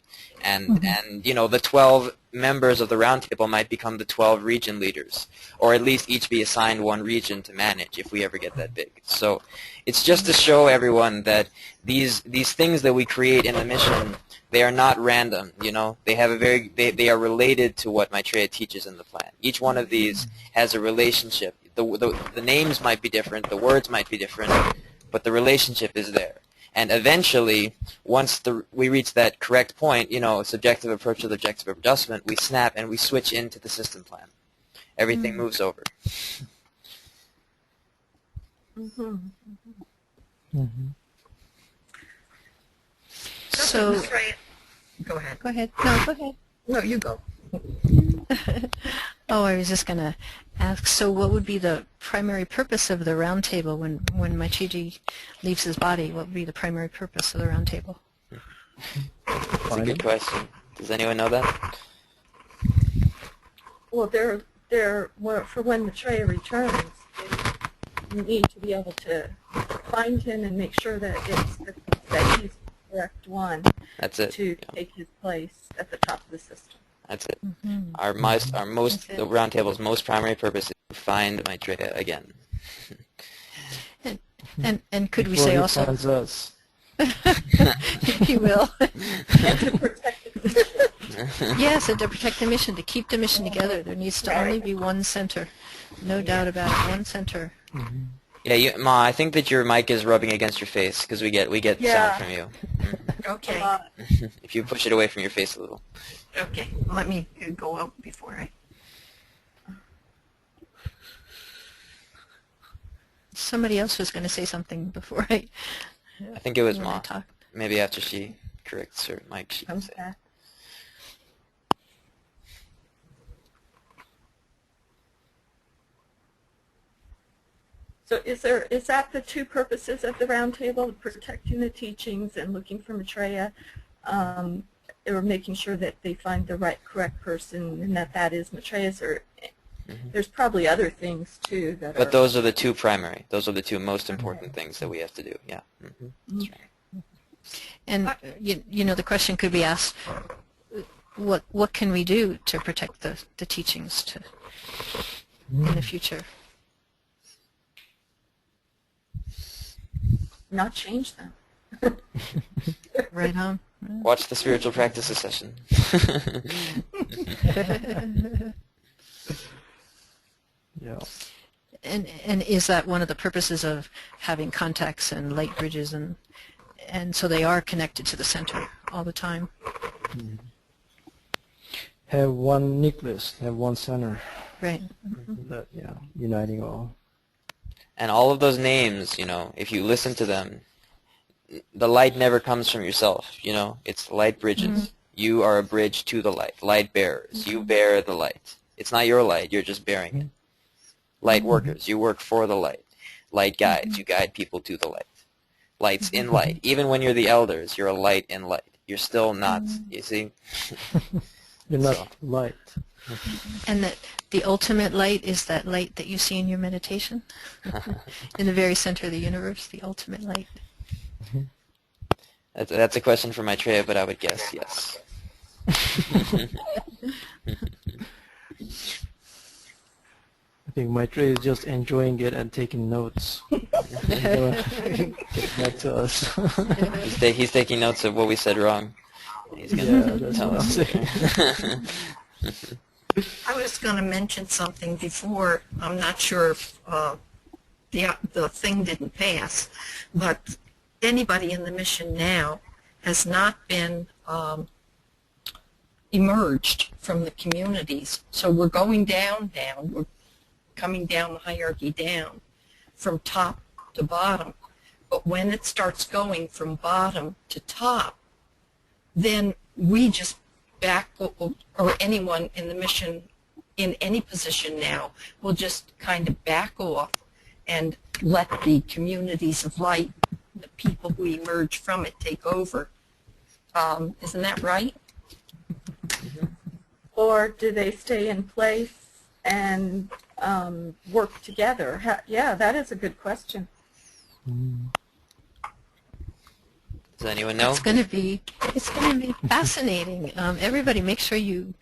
And you know, the 12 members of the round table might become the 12 region leaders, or at least each be assigned one region to manage if we ever get that big. So it's just to show everyone that these things that we create in the mission, they are not random. You know, they have they are related to what Maitreya teaches in the plan. Each one of these has a relationship. The names might be different, the words might be different, but the relationship is there. And eventually, once we reach that correct point, you know, subjective approach with objective adjustment, we snap and we switch into the system plan. Everything moves over. So, go ahead. go ahead. No, go ahead. No, you go. Oh, I was just going to ask, so what would be the primary purpose of the round table when Maitreya leaves his body? What would be the primary purpose of the round table? That's a good question. Does anyone know that? Well, for when Maitreya returns, you need to be able to find him and make sure that that he's the correct one. That's it. To take his place at the top of the system. That's it. The round table's most primary purpose is to find Maitreya again. And could we Before say he also? finds us. He will. And to protect the system. Yes, and to protect the mission, to keep the mission together, there needs to only be one center. No doubt about it, one center. Yeah, Ma, I think that your mic is rubbing against your face because we get sound from you. Okay. If you push it away from your face a little. Okay. Let me go out before I... Somebody else was going to say something before I think it was when I Ma. talked. Maybe after she corrects her mic, she can Comes say. back. So is that the two purposes of the roundtable, protecting the teachings and looking for Maitreya, or making sure that they find the correct person and that is Maitreya's, or there's probably other things too that But those are the two primary. Those are the two most important things that we have to do, yeah. That's right. And you know, the question could be asked: what can we do to protect the teachings in the future? not change them. Right on. Watch the spiritual practices session. Yeah. And is that one of the purposes of having contacts and light bridges and so they are connected to the center all the time? Have one nucleus, have one center. Right. That, yeah, uniting all. And all of those names, you know, if you listen to them, the light never comes from yourself, you know. It's light bridges. You are a bridge to the light. Light bearers. You bear the light. It's not your light. You're just bearing it. Light workers. You work for the light. Light guides. You guide people to the light. Light's in light. Even when you're the elders, you're a light in light. You're still not, you see? You're not light. And that the ultimate light is that light that you see in your meditation? In the very center of the universe, the ultimate light. That's a question for Maitreya, but I would guess yes. I think Maitreya is just enjoying it and taking notes. Get back to us. He's taking notes of what we said wrong. He's Yeah, going to that's tell what I'm us. saying. I was going to mention something before. I'm not sure if the thing didn't pass, but anybody in the mission now has not been emerged from the communities. So we're going down. We're coming down the hierarchy down from top to bottom. But when it starts going from bottom to top, then we just back, or anyone in the mission in any position now will just kind of back off and let the communities of light, the people who emerge from it, take over. Isn't that right? Or do they stay in place and work together? Yeah, that is a good question. Does anyone know? It's going to be fascinating. Everybody, make sure you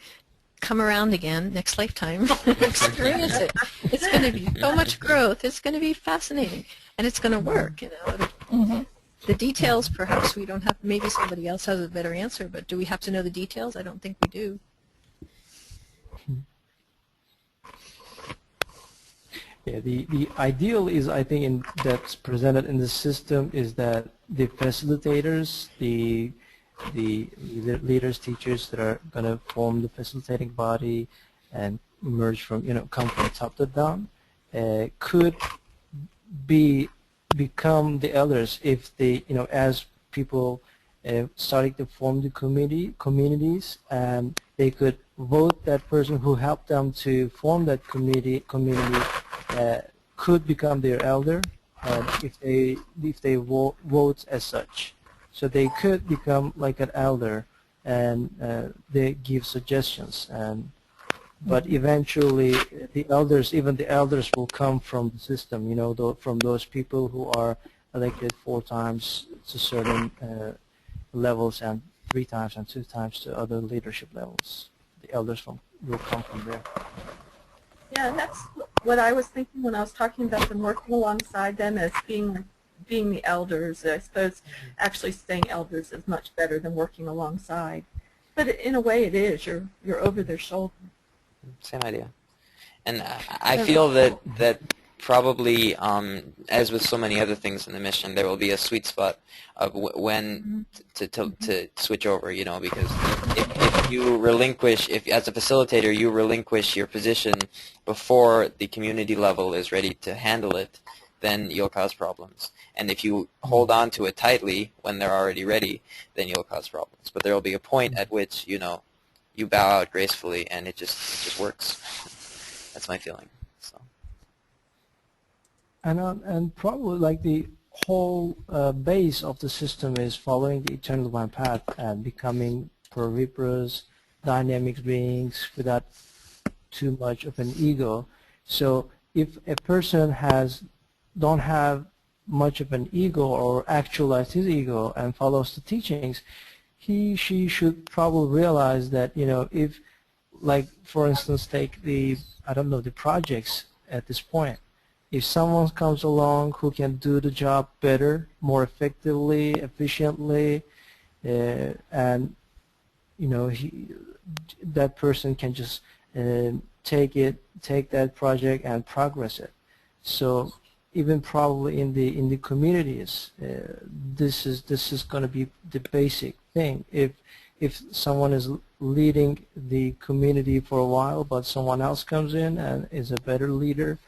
come around again next lifetime. Experience it. It's going to be so much growth. It's going to be fascinating, and it's going to work. You know, the details. Perhaps we don't have. Maybe somebody else has a better answer. But do we have to know the details? I don't think we do. Yeah, the ideal is, I think, that's presented in the system is that the facilitators, the leaders, teachers that are going to form the facilitating body and emerge from, come from top to down, could become the elders if they, as people starting to form the communities, and they could vote that person who helped them to form that community could become their elder, if they vote as such. So they could become like an elder, and they give suggestions. But eventually, even the elders will come from the system. From those people who are elected 4 times to certain levels, and 3 times and 2 times to other leadership levels. The elders will come from there. Yeah, and that's what I was thinking when I was talking about them working alongside them as being the elders. I suppose actually saying elders is much better than working alongside. But in a way it is. You're over their shoulder. Same idea. And I feel that probably, as with so many other things in the mission, there will be a sweet spot of when to switch over, because if you relinquish, if as a facilitator you relinquish your position before the community level is ready to handle it, then you'll cause problems. And if you hold on to it tightly when they're already ready, then you'll cause problems. But there will be a point at which, you bow out gracefully, and it just works. That's my feeling. So. And probably like the whole base of the system is following the eternal divine path and becoming proviparous, dynamic beings without too much of an ego. So if a person don't have much of an ego or actualize his ego and follows the teachings, she should probably realize that, if, like, for instance, take the projects at this point. If someone comes along who can do the job better, more effectively, efficiently, and, that person can just take that project and progress it. So even probably in the communities, this is going to be the basic thing. If someone is leading the community for a while, but someone else comes in and is a better leader,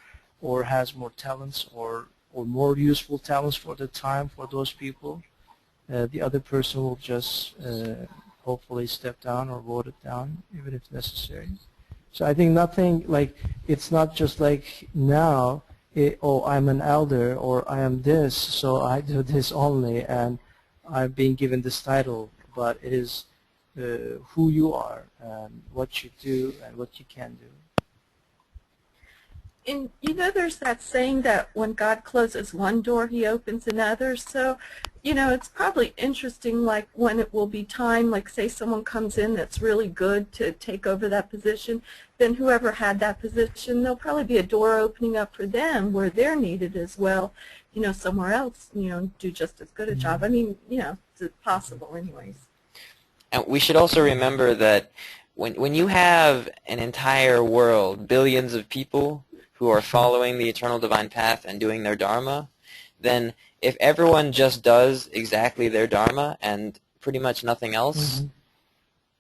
or has more talents, or more useful talents for the time for those people, the other person will just hopefully step down or vote it down, even if necessary. So I think nothing like, it's not just like now, I'm an elder, or I am this, so I do this only, and I'm being given this title. But it is who you are, and what you do, and what you can do. And there's that saying that when God closes one door, he opens another. So, it's probably interesting, like, when it will be time, like, say someone comes in that's really good to take over that position, then whoever had that position, there'll probably be a door opening up for them where they're needed as well, somewhere else, do just as good a job. I mean, it's possible anyways. And we should also remember that when you have an entire world, billions of people who are following the eternal divine path and doing their dharma, then if everyone just does exactly their dharma and pretty much nothing else,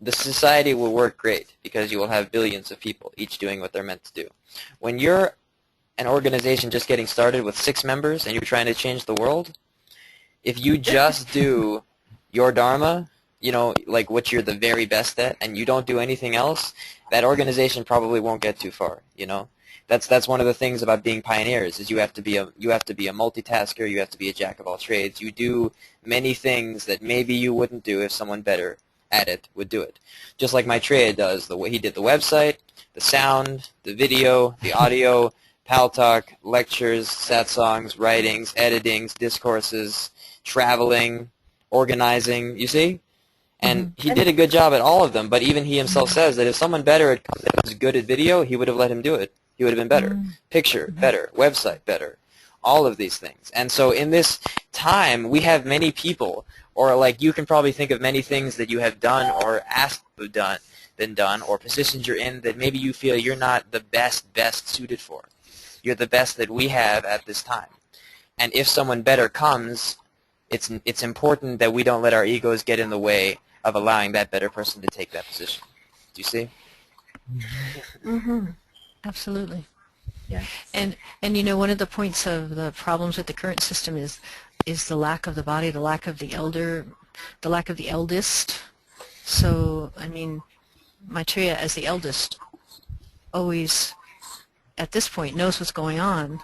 the society will work great, because you will have billions of people each doing what they're meant to do. When you're an organization just getting started with 6 members and you're trying to change the world, if you just do your dharma, like what you're the very best at, and you don't do anything else, that organization probably won't get too far. That's one of the things about being pioneers, is you have to be a multitasker, you have to be a jack of all trades. You do many things that maybe you wouldn't do if someone better at it would do it. Just like Maitreya does, the way he did the website, the sound, the video, the audio, pal talk, lectures, sat songs, writings, editings, discourses, traveling, organizing, you see? And he did a good job at all of them, but even he himself says that if someone better was good at video, he would have let him do it. He would have been better. Picture, better. Website, better. All of these things. And so in this time, we have many people, or like you can probably think of many things that you have done or asked to have been done, or positions you're in that maybe you feel you're not the best suited for. you're the best that we have at this time. And if someone better comes, it's important that we don't let our egos get in the way of allowing that better person to take that position. Do you see? Mm-hmm. Absolutely. Yes. And you know, one of the points of the problems with the current system is the lack of the body, the lack of the elder, the lack of the eldest. So, I mean, Maitreya as the eldest always, at this point, knows what's going on,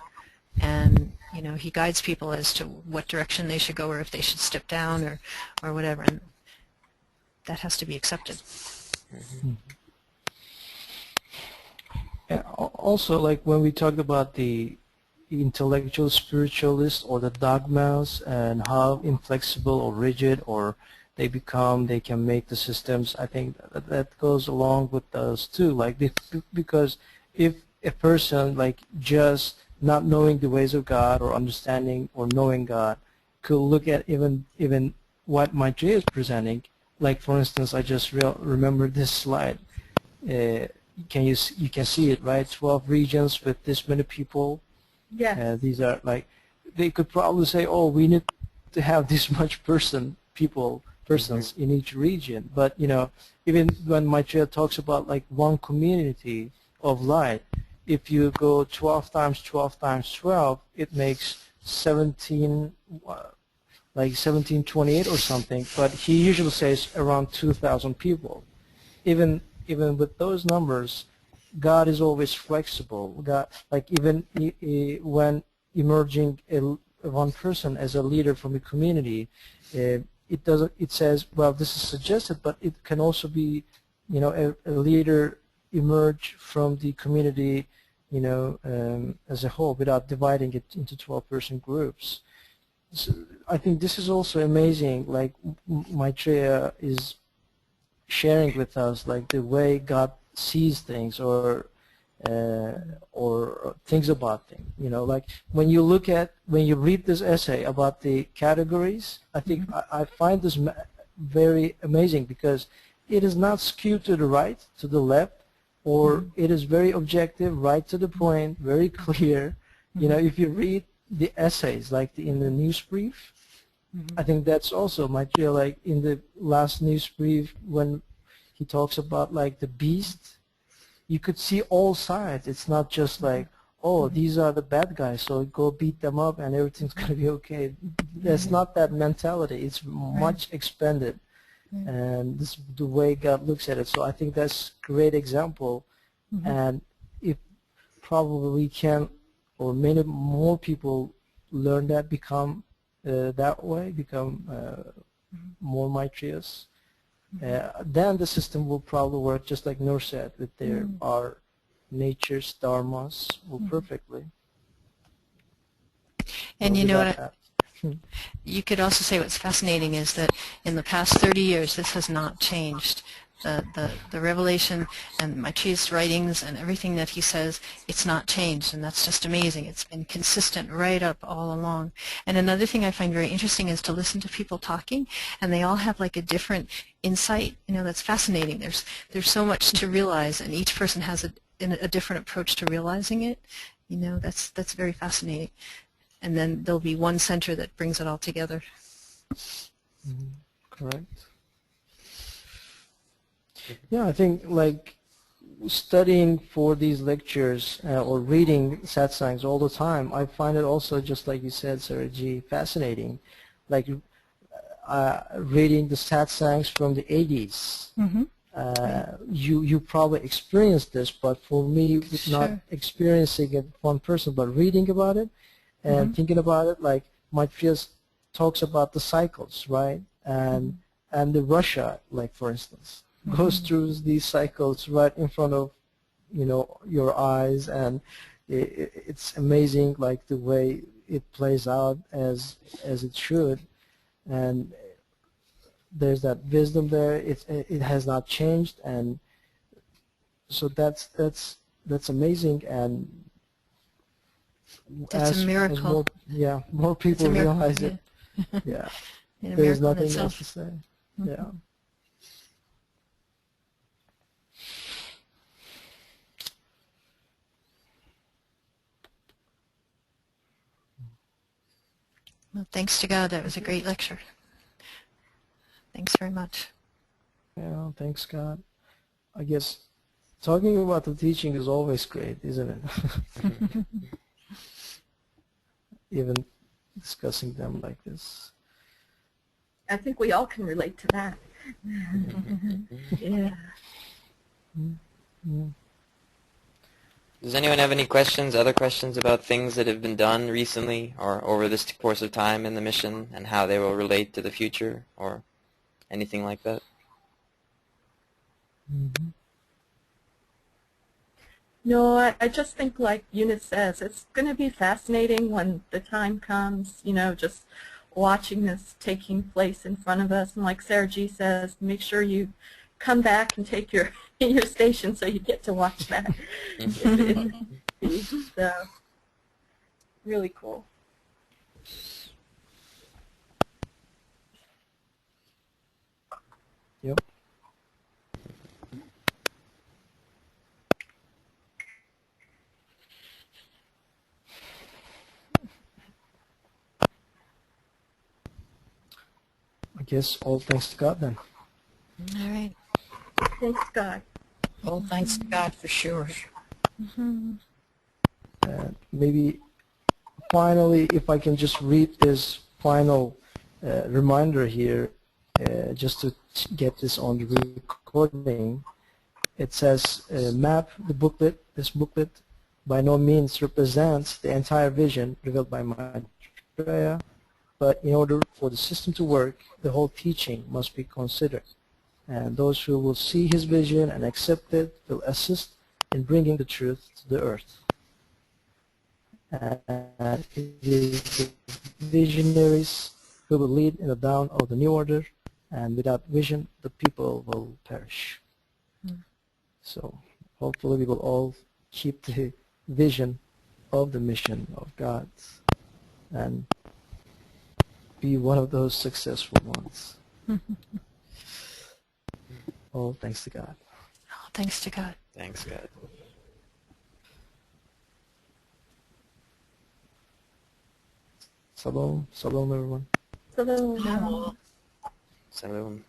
and you know, he guides people as to what direction they should go or if they should step down or whatever, and that has to be accepted. Mm-hmm. And also, like when we talked about the intellectual spiritualists or the dogmas and how inflexible or rigid or they can make the systems, I think that goes along with those too. Like because if a person like just not knowing the ways of God or understanding or knowing God could look at even what Maitreya is presenting, like for instance, I just remember this slide. You can see it, right? 12 regions with this many people. Yes. These are like, they could probably say, oh, we need to have this much persons in each region. But you know, even when Maitreya talks about like one community of light, if you go 12 times 12 times 12, it makes 17, like 1728 or something. But he usually says around 2,000 people. Even with those numbers, God is always flexible. God, like even when emerging one person as a leader from a community, it doesn't. It says, well, this is suggested, but it can also be, you know, a leader emerge from the community, you know, as a whole, without dividing it into 12-person groups. So I think this is also amazing. Like Maitreya is sharing with us like the way God sees things or thinks about things. You know, like when you read this essay about the categories, I think I find this very amazing because it is not skewed to the right, to the left, or it is very objective, right to the point, very clear. You know, if you read the essays like in the news brief, I think that's also Maitreya, like in the last news brief when he talks about like the beast, you could see all sides. It's not just like, oh, these are the bad guys, so go beat them up and everything's going to be okay. That's not that mentality. It's much expanded, and this is the way God looks at it. So I think that's a great example, and if probably we can, or many more people learn that, become that way, become more Maitreya's, then the system will probably work just like Noor said, with our nature's dharmas will perfectly. And you know what? You could also say what's fascinating is that in the past 30 years, this has not changed. The revelation and Maitreya's writings and everything that he says, it's not changed, and that's just amazing. It's been consistent right up all along. And another thing I find very interesting is to listen to people talking, and they all have like a different insight. You know, that's fascinating. There's so much to realize, and each person has a different approach to realizing it. You know, that's very fascinating. And then there'll be one center that brings it all together. Correct. Yeah, I think like studying for these lectures or reading satsangs all the time, I find it also, just like you said, Saraji, fascinating. Like reading the satsangs from the 80s. You probably experienced this, but for me, not experiencing it one person, but reading about it and thinking about it, like Maitreya talks about the cycles, right? And the Russia, like for instance, goes through these cycles right in front of, you know, your eyes, and it's amazing, like the way it plays out as it should, and there's that wisdom there. It has not changed, and so that's amazing. And It's a miracle. More people realize it. Yeah, there's nothing else to say. Yeah. Well, thanks to God, that was a great lecture. Thanks very much. Yeah, thanks God. I guess talking about the teaching is always great, isn't it? Even discussing them like this. I think we all can relate to that. Yeah. Mm. Does anyone have any questions, other questions about things that have been done recently or over this course of time in the mission and how they will relate to the future or anything like that? Mm-hmm. No, I just think like Unus says, it's going to be fascinating when the time comes, you know, just watching this taking place in front of us. And like Sarah G says, make sure you come back and take your your station so you get to watch that. So, really cool. Yep. I guess all thanks to God then. All right. Thanks, God. Well, thanks to God for sure. Maybe finally, if I can just read this final reminder here, just to get this on the recording. It says, map the booklet. This booklet by no means represents the entire vision revealed by Maitreya, but in order for the system to work, the whole teaching must be considered. And those who will see his vision and accept it will assist in bringing the truth to the earth. And it is the visionaries who will lead in the down of the new order, and without vision, the people will perish. So hopefully we will all keep the vision of the mission of God and be one of those successful ones. All thanks to God. Oh, thanks to God. Thanks, God. Shalom, shalom everyone. So, Salam.